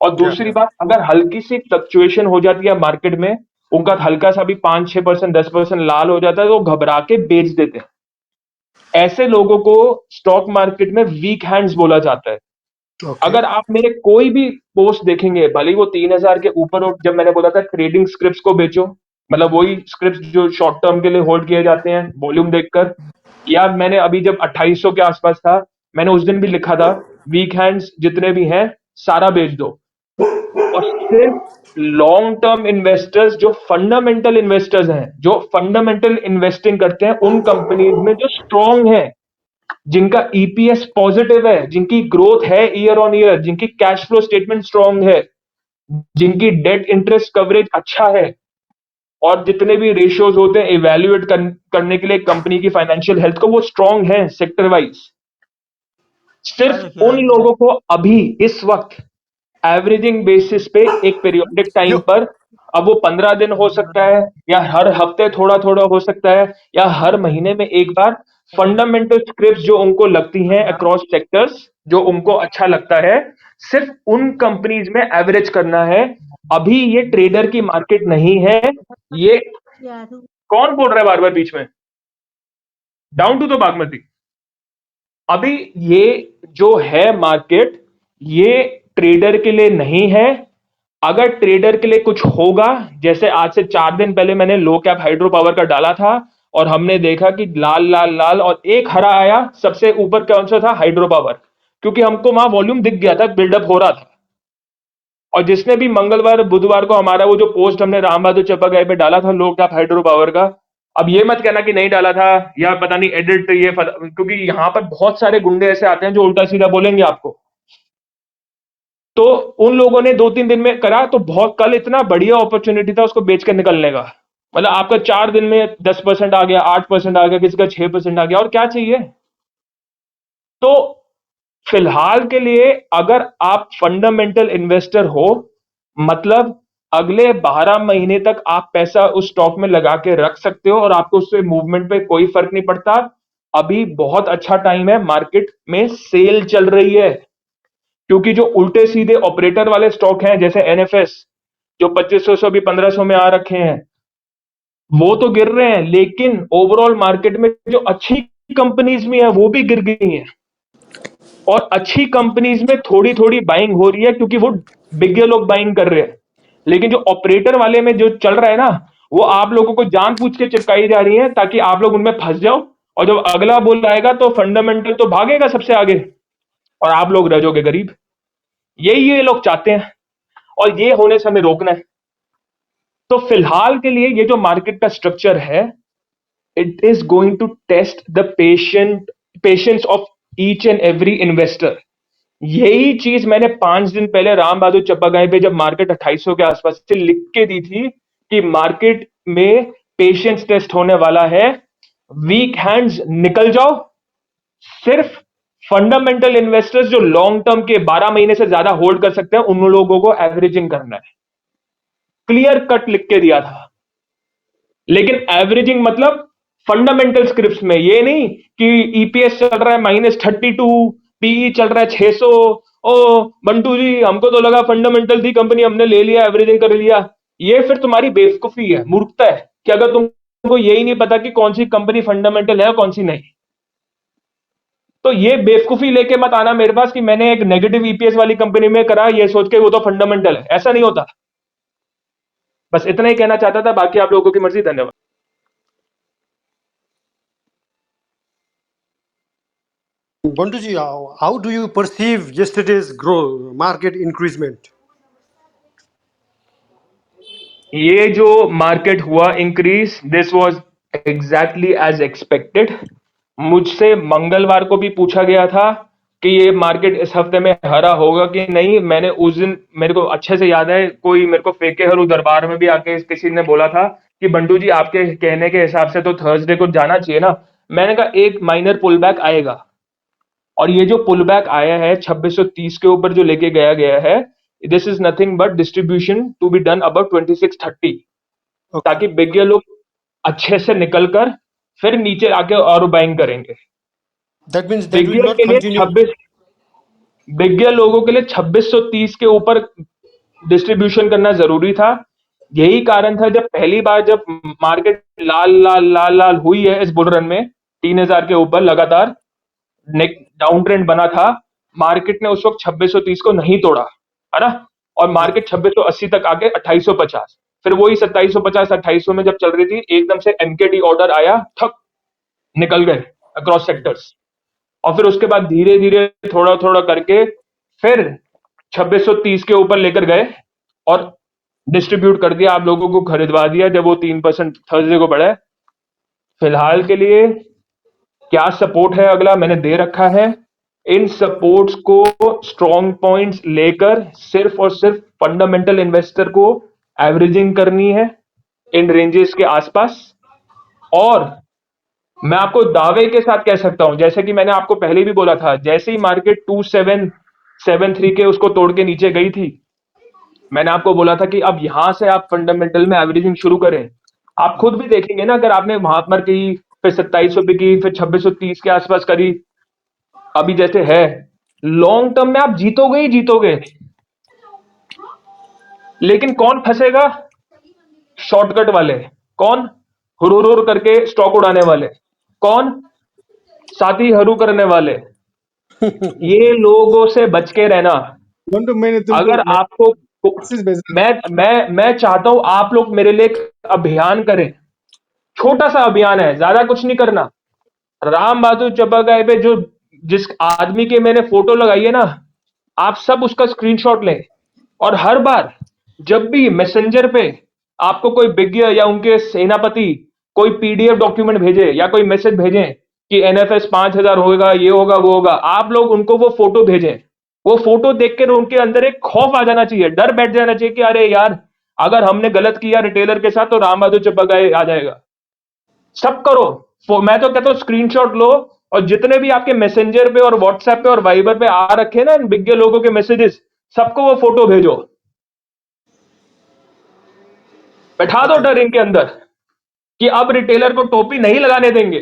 और Yeah. दूसरी बात, अगर हल्की सी फ्लक्चुएशन हो जाती है मार्केट में, उनका हल्का सा भी 5-6%, 10% लाल हो जाता है, तो वो घबरा के बेच देते हैं। ऐसे लोगों को स्टॉक मार्केट में वीक हैंड्स बोला जाता है। Okay. अगर आप मेरे कोई भी पोस्ट देखेंगे, भले ही वो 3000 के ऊपर हो, जब मैंने बोला था ट्रेडिंग स्क्रिप्ट्स को बेचो, मतलब वही स्क्रिप्ट्स जो शॉर्ट टर्म के लिए होल्ड किए जाते हैं वॉल्यूम देखकर, या मैंने अभी जब 2800 के आसपास था, मैंने उस दिन भी लिखा था वीक हैंड्स जितने भी हैं सारा बेच दो, और सिर्फ लॉन्ग टर्म इन्वेस्टर्स, जो फंडामेंटल इन्वेस्टर्स हैं, जो फंडामेंटल इन्वेस्टिंग करते हैं उन कंपनीज में जो स्ट्रांग है, जिनका ईपीएस पॉजिटिव है, जिनकी ग्रोथ है ईयर ऑन ईयर, जिनकी कैश फ्लो स्टेटमेंट स्ट्रांग है, जिनकी डेट इंटरेस्ट कवरेज अच्छा है, और जितने भी रेशियोज होते हैं इवेल्युएट करने के लिए कंपनी की फाइनेंशियल हेल्थ को, वो स्ट्रांग है सेक्टर वाइज। सिर्फ उन लोगों को अभी इस वक्त एवरेजिंग बेसिस पे एक पीरियोडिक टाइम पर, अब वो 15 दिन हो सकता है या हर हफ्ते थोड़ा थोड़ा हो सकता है या हर महीने में एक बार, फंडामेंटल स्क्रिप्ट्स जो उनको लगती हैं अक्रॉस सेक्टर्स, जो उनको अच्छा लगता है, सिर्फ उन कंपनीज में एवरेज करना है। अभी ये ट्रेडर की मार्केट नहीं है। ये कौन बोल रहा है बार बार बीच में? Down to the Bagmati. अभी ये जो है मार्केट, ये ट्रेडर के लिए नहीं है। अगर ट्रेडर के लिए कुछ होगा, जैसे आज से 4 दिन पहले मैंने लो कैप हाइड्रो पावर का डाला था और हमने देखा कि लाल लाल लाल और एक हरा आया, सबसे ऊपर कौन सा था? हाइड्रो पावर, क्योंकि हमको वहां वॉल्यूम दिख गया था, बिल्डअप हो रहा था। और जिसने भी मंगलवार बुधवार को हमारा वो जो पोस्ट हमने राम बहादुर चप्पागाई पे डाला था लो कैप हाइड्रो पावर का, अब ये मत कहना कि नहीं डाला था या पता नहीं एडिट क्योंकि यहां पर बहुत सारे गुंडे ऐसे आते हैं जो उल्टा सीधा बोलेंगे आपको। तो उन लोगों ने 2-3 दिन में करा, तो बहुत कल इतना बढ़िया अपॉर्चुनिटी था उसको बेच कर निकलने का। मतलब आपका 4 दिन में 10% आ गया, 8% आ गया, किसी का 6% आ गया, और क्या चाहिए? तो फिलहाल के लिए अगर आप फंडामेंटल इन्वेस्टर हो, मतलब अगले 12 महीने तक आप पैसा उस स्टॉक में लगा के रख सकते हो और आपको उससे मूवमेंट पे कोई फर्क नहीं पड़ता। अभी बहुत अच्छा टाइम है, मार्केट में सेल चल रही है, क्योंकि जो उल्टे सीधे ऑपरेटर वाले स्टॉक हैं जैसे एनएफएस, जो 2500 से अभी 1500 में आ रखे हैं, वो तो गिर रहे हैं, लेकिन ओवरऑल मार्केट में जो अच्छी कंपनीज भी हैं वो भी गिर गई हैं। और अच्छी कंपनीज में थोड़ी थोड़ी बाइंग हो रही है क्योंकि वो बिगे लोग बाइंग कर रहे हैं, लेकिन जो ऑपरेटर वाले में जो चल रहा है ना, वो आप लोगों को जानबूझ के चिपकाई जा रही है ताकि आप लोग उनमें फंस जाओ, और जब अगला बुल आएगा तो फंडामेंटल तो भागेगा सबसे आगे और आप लोग रह जाओगे गरीब। यही ये लोग चाहते हैं और ये होने से हमें रोकना है। तो फिलहाल के लिए ये जो मार्केट का स्ट्रक्चर है, it is going to test the patience of each and every investor. यही चीज मैंने 5 दिन पहले राम बहादुर चप्पागाई पे जब मार्केट 2800 के आसपास से लिख के दी थी कि मार्केट में पेशेंस टेस्ट होने वाला है, वीक हैंड्स निकल जाओ, सिर्फ फंडामेंटल इन्वेस्टर्स जो लॉन्ग टर्म के 12 महीने से ज्यादा होल्ड कर सकते हैं उन लोगों को एवरेजिंग करना है। क्लियर कट लिख के दिया था, लेकिन एवरेजिंग मतलब फंडामेंटल स्क्रिप्ट्स में, ये नहीं कि ईपीएस चल रहा है -32, पीई चल रहा है 600। ओ बंटू जी, हमको तो लगा फंडामेंटल थी कंपनी, हमने ले लिया, एवरेजिंग कर लिया। ये फिर तुम्हारी बेवकूफी है, मूर्खता है कि अगर तुमको यही नहीं पता कि कौन सी कंपनी फंडामेंटल है और कौन सी नहीं। तो ये बेवकूफी लेके मत आना मेरे पास कि मैंने एक नेगेटिव ईपीएस वाली कंपनी में करा ये सोच के वो तो फंडामेंटल है। ऐसा नहीं होता। बस इतना ही कहना चाहता था, बाकी आप लोगों की मर्जी। धन्यवाद। Bantuji, how do you perceive yesterday's market increasement? ये जो मार्केट हुआ increase, this was exactly as expected. मुझसे मंगलवार को भी पूछा गया था कि ये मार्केट इस हफ्ते में हरा होगा कि नहीं। मैंने उस दिन, मेरे को अच्छे से याद है, कोई मेरे को फेंके हरू दरबार में भी आके किसी ने बोला था कि बंटू जी आपके कहने के हिसाब से तो थर्सडे को जाना चाहिए ना। मैंने कहा एक माइनर पुल बैक आएगा, और ये जो पुल बैक आया है 2630 के ऊपर जो लेके गया गया है, this is nothing but distribution to be done about 2630, ताकि बिग लोग अच्छे से निकलकर फिर नीचे आके और बाइंग करेंगे। That means that will not के लिए continue. 26 बिग लोगों के लिए 2630 के ऊपर डिस्ट्रीब्यूशन करना जरूरी था। यही कारण था जब पहली बार जब मार्केट लाल लाल लाल लाल हुई है इस बुल रन में 3000 के ऊपर लगातार डाउन ट्रेंड बना था, मार्केट ने उस वक्त 2630 को नहीं तोड़ा, है ना। और मार्केट 2680 तक आके 2850, फिर वही 2750 2800 में जब चल रही थी, एकदम से एमकेडी ऑर्डर आया, ठक निकल गए अक्रॉस सेक्टर्स। और फिर उसके बाद धीरे धीरे थोड़ा थोड़ा करके फिर 2630 के ऊपर लेकर गए और डिस्ट्रीब्यूट कर दिया, आप लोगों को खरीदवा दिया जब वो 3% थर्सडे को बढ़ा है। फिलहाल के लिए क्या सपोर्ट है अगला मैंने दे रखा है। इन सपोर्ट्स को स्ट्रॉन्ग पॉइंट्स लेकर सिर्फ और सिर्फ फंडामेंटल इन्वेस्टर को एवरेजिंग करनी है। इन रेंजेस के आसपास। और मैं आपको दावे के साथ कह सकता हूं, जैसे कि मैंने आपको पहले भी बोला था, जैसे ही मार्केट 2773 के उसको तोड़ के नीचे गई थी, मैंने आपको बोला था कि अब यहां से आप फंडामेंटल में एवरेजिंग शुरू करें। आप खुद भी देखेंगे ना, अगर आपने वहां पर की, फिर 2700 पे की, फिर 2630 के आसपास करी, अभी जैसे है, लॉन्ग टर्म में आप जीतोगे ही जीतोगे। लेकिन कौन फंसेगा? शॉर्टकट वाले। कौन? हुर करके स्टॉक उड़ाने वाले। कौन? साथी हरू करने वाले। ये लोगों से बच के रहना। बंटू मैंने तुमको अगर आपको, मैसेज भेजा। मैं चाहता हूं आप लोग मेरे लिए एक अभियान करें। छोटा सा अभियान है, ज्यादा कुछ नहीं करना। राम बहादुर चप्पागाय पे जो जिस आदमी के मैंने फोटो लगाई है ना, आप सब उसका स्क्रीनशॉट लें। और हर बार जब भी मैसेंजर पे आपको कोई विज्ञ या उनके सेनापति कोई पीडीएफ डॉक्यूमेंट भेजे या कोई मैसेज भेजें कि एनएफएस 5000 होगा, ये होगा, वो होगा, आप लोग उनको वो फोटो भेजें। वो फोटो देख कर उनके अंदर एक खौफ आ जाना चाहिए, डर बैठ जाना चाहिए कि अरे यार, अगर हमने गलत किया रिटेलर के साथ तो राम बहादुर चप्पागाय आ जाएगा। सब करो। मैं तो कहता हूं स्क्रीनशॉट लो, और जितने भी आपके मैसेंजर पे और व्हाट्सएप पे और वाइबर पे आ रखे ना विज्ञ लोगों के मैसेजेस, सबको वो फोटो भेजो। बैठा दो डर इनके अंदर कि अब रिटेलर को टोपी नहीं लगाने देंगे।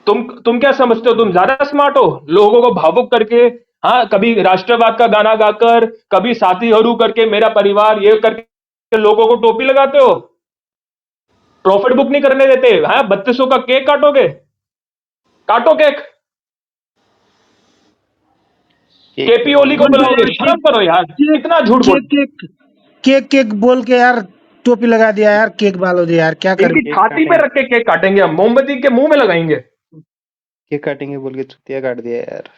तुम क्या समझते हो? तुम ज्यादा स्मार्ट हो लोगों को भावुक करके? हाँ, कभी राष्ट्रवाद का गाना गाकर, कभी साथी हरू करके, मेरा परिवार ये करके लोगों को टोपी लगाते हो। प्रॉफिट बुक नहीं करने देते। हाँ, 3200 का केक काटोगे? काटो केक। केपी ओली को बंटू बुलाओगे? यार शर्म करो यार, केक कितना झूठ बोल। केक केक केक केक बोल के यार टोपी लगा दिया यार, केक वालों ने यार, क्या इनकी करें। छाती पे रख के केक काटेंगे हम, मोमबत्ती के मुंह में लगाएंगे। केक काटेंगे बोल के चुतिया काट दिया यार।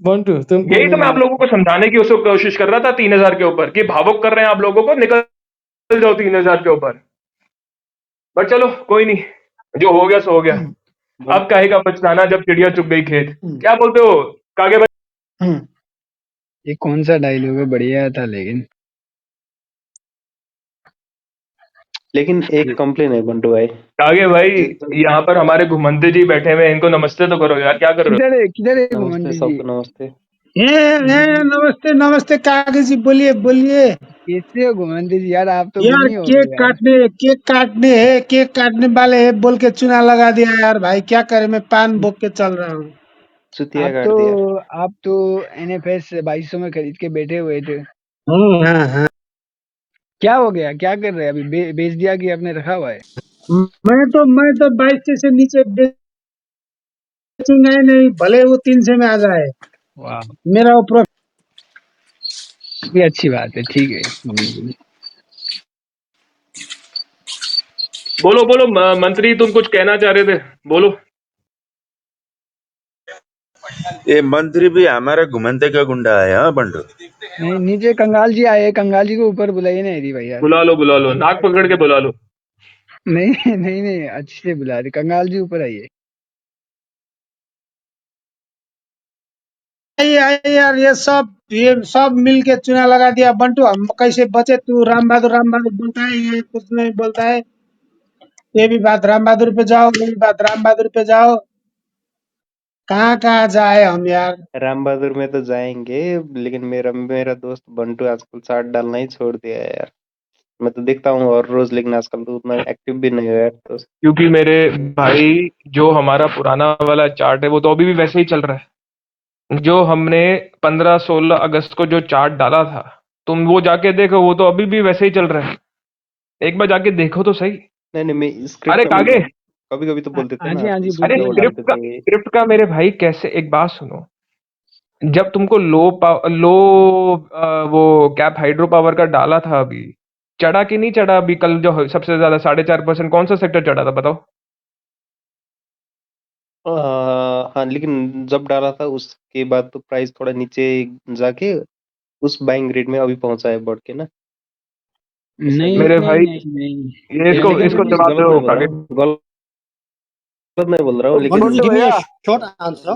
बंटू तुमको यही तो मैं मैंने आप लोगों को समझाने की उसको कोशिश कर रहा था 3000 के ऊपर, कि भावुक कर रहे हैं आप लोगों को, निकल जाओ 3000 के ऊपर। पर चलो कोई नहीं, जो हो गया सो हो गया। अब काहे का पछताना जब चिड़िया चुग गई खेत। क्या बोलते हो कागे भाई? ये कौन सा डायलॉग है, बढ़िया था लेकिन एक कंप्लेन है बंटू भाई। कागे भाई, यहाँ पर हमारे घुमंते जी बैठे हुए हैं, इनको नमस्ते तो करो यार, क्या कर रहे हो? किधर है नमस्ते सबको नमस्ते। नमस्ते नमस्ते कागज जी, बोलिए बोलिए। कैसे हो घुमंती जी यार, आप तो गुम यार ही हो गए यार। केक काटने वाले है बोल के चुना लगा दिया यार भाई, क्या करे, मैं पान भोग के चल रहा हूँ। चुतिया काट दिया। आप तो एनएफएस 2200 में खरीद के बैठे हुए थे। हाँ। क्या हो गया, क्या कर रहे हैं अभी? बेच दिया कि आपने रखा हुआ है? मैं तो 2200 से नीचे बेचूंगा ही नहीं, भले वो 300 में आ जाए। वाह, मेरा वो ये अच्छी बात है, ठीक है। बोलो बोलो मंत्री, तुम कुछ कहना चाह रहे थे, बोलो। ये मंत्री भी हमारे घुमंते का गुंडा है। हाँ बंटू, नहीं, नीचे कंगाल जी आए, कंगाल जी को ऊपर बुलाइए ना हरी भाई यार। बुला लो, नाक पकड़ के बुला लो। नहीं नहीं नहीं, अच्छे से बुला रहे, कंगाल जी ऊपर आइए। आइए यार, ये सब मिल के चुना लगा दिया बंटू, हम कैसे बचे। तू राम बहादुर बोलता है, ये कुछ नहीं बोलता है। ये भी बात राम बहादुर पे जाओ, ये भी बात राम बहादुर पे जाओ, कहाँ जाए हम यार। राम बहादुर में तो जाएंगे, लेकिन मेरा दोस्त बंटू आजकल चाट डालना ही छोड़ दिया है यार। मैं तो देखता हूँ और रोज, लेकिन आजकल तो उतना एक्टिव भी नहीं है यार। तो क्योंकि मेरे भाई, जो हमारा पुराना वाला चार्ट है वो तो अभी भी वैसे ही चल रहा है। जो हमने 15-16 अगस्त को जो चार्ट डाला था, तुम वो जाके देखो, वो तो अभी भी वैसे ही चल रहा है। एक बार जाके देखो तो सही। नहीं, मैं अरे स्क्रिप्ट कागे, कभी कभी तो बोल देते हैं हाँ ना। जी अरे बोलिए बोलिए। स्क्रिप्ट का मेरे भाई कैसे, एक बात सुनो। जब तुमको लो वो कैप हाइड्रो पावर का डाला था, अभी चढ़ा कि नहीं चढ़ा? अभी कल जो सबसे ज्यादा 4.5% कौन सा सेक्टर चढ़ा था बताओ? हाँ, लेकिन जब डाला था उसके बाद तो प्राइस थोड़ा नीचे जाके उस बाइंग रेट में अभी पहुंचा है बढ़ के ना। नहीं मेरे नहीं भाई, नहीं नहीं, ये इसको जवाब दो कागे। गलत नहीं बोल रहा हूँ, लेकिन Bantu, give me a short answer.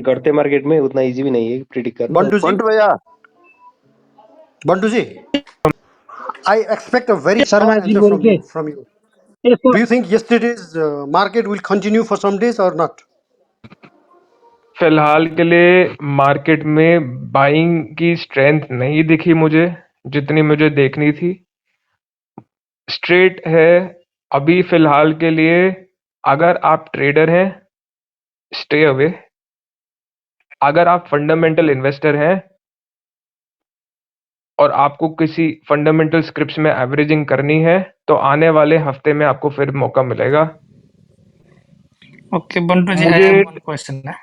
घटते मार्केट में उतना इजी भी नहीं है प्रिडिक्ट करना। Bantu ji, बंटू भैया, Bantu ji, I expect a very Sharma short ji answer बोल के from you. यसको Do you think yesterday's market will continue for some days or not? फिलहाल के लिए मार्केट में बाइंग की स्ट्रेंथ नहीं दिखी मुझे, जितनी मुझे देखनी थी। स्ट्रेट है अभी फिलहाल के लिए। अगर आप ट्रेडर हैं, स्टे अवे। अगर आप फंडामेंटल इन्वेस्टर हैं और आपको किसी फंडामेंटल स्क्रिप्ट्स में एवरेजिंग करनी है, तो आने वाले हफ्ते में आपको फिर मौका मिलेगा। Okay Bantu ji, I have one question ना।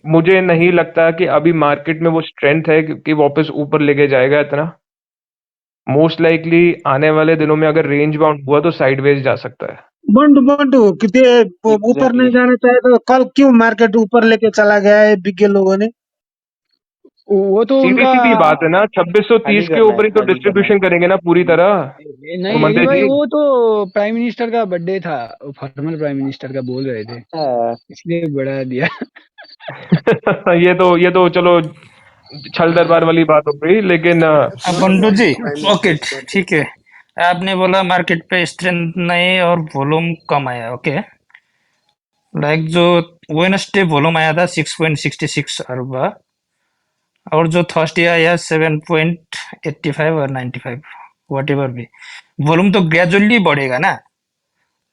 मुझे नहीं लगता कि अभी मार्केट में वो स्ट्रेंथ है कि वापस ऊपर लेके जाएगा इतना। मोस्ट लाइकली आने वाले दिनों में अगर रेंज बाउंड हुआ तो साइडवेज जा सकता है। बंटू कितने ऊपर नहीं जाना चाहे तो कल क्यों मार्केट ऊपर लेके चला गया है विज्ञ लोगों ने? वो तो सीधी उनका सीधी बात है ना, 2630 के ऊपर ही तो डिस्ट्रीब्यूशन करेंगे ना पूरी तरह। नहीं मंदिर एगी भाई, जी वो तो प्राइम मिनिस्टर का बर्थडे था, फॉर्मर प्राइम मिनिस्टर का बोल रहे थे, इसलिए बढ़ा दिया। ये तो चलो छल दरबार वाली बात हो गई, लेकिन बंटू जी ओके ठीक है, आपने बोला मार्केट पे स्ट्रेंथ नहीं और वॉल्यूम कम आया। ओके, लाइक जो वेडनेसडे वॉल्यूम आया था 6.66 अरब, और जो थर्सडे आया 7.85 और 95 वट एवर भी, वॉल्यूम तो ग्रेजुअली बढ़ेगा ना।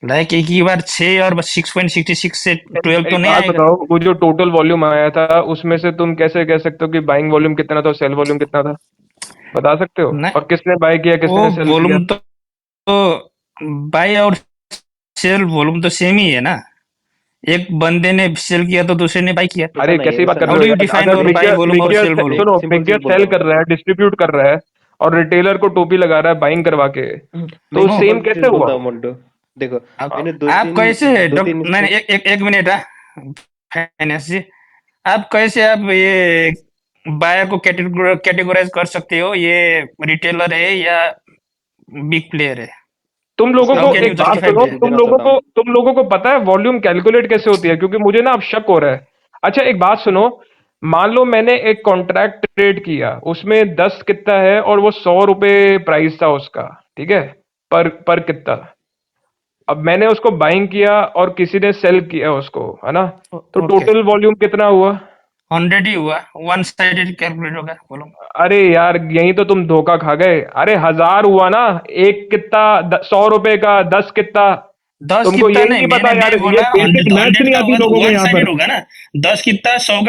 लाइक एक ही बार 6 और 6.66 से 12 तो एक नहीं बात आएगा। बताओ, वो जो टोटल वॉल्यूम आया था उसमें से तुम कैसे कह सकते हो कि बाइंग वॉल्यूम कितना था और सेल वॉल्यूम कितना था? बता सकते हो? नहीं, और किसने बाय किया, वो किसने सेल किया? वॉल्यूम तो बाय और सेल वॉल्यूम तो सेम ही है ना। एक बंदे ने सेल किया तो दूसरे ने बाय किया। अरे कैसी बात कर हाउ रहे डू हो यू यार? डिफाइन अगर और बाय वॉल्यूम और सेल वॉल्यूम? सुनो, विज्ञ सेल कर रहा है, डिस्ट्रीब्यूट कर रहा है और रिटेलर को टोपी लगा रहा है बाइंग करवा के, तो सेम कैसे हुआ? देखो आप कैसे नहीं, एक मिनट फाइनेंस जी, आप कैसे आप ये बायर को कैटेगराइज कर सकते हो, ये रिटेलर है या बिग प्लेयर है? तुम लोगों को कैन यू एक बात जस्टिफाई सुनो, दैट? तुम लोगों को पता है वॉल्यूम कैलकुलेट कैसे होती है? क्योंकि मुझे ना अब शक हो रहा है। अच्छा एक बात सुनो, मान लो मैंने एक कॉन्ट्रैक्ट ट्रेड किया, उसमें 10 कितना है और वो 100 रुपए प्राइस था उसका, ठीक है, पर कितना। अब मैंने उसको बाइंग किया और किसी ने सेल किया उसको, है ना, तो टोटल वॉल्यूम कितना हुआ? 100 ही हुआ, वन साइडेड कैलकुलेट होगा वॉल्यूम। अरे यार यही तो तुम धोखा खा गए। अरे 1000 हुआ ना, एक कितना 100 रुपए का, 10 कितना। 10 तुमको कितना यही नहीं, नहीं मैंने पता यार, नहीं ये बोला, बेसिक मैथ्स 100 नहीं का आती लोगों को वन यहाँ पर। साइडेड होगा ना। 10 कितना 100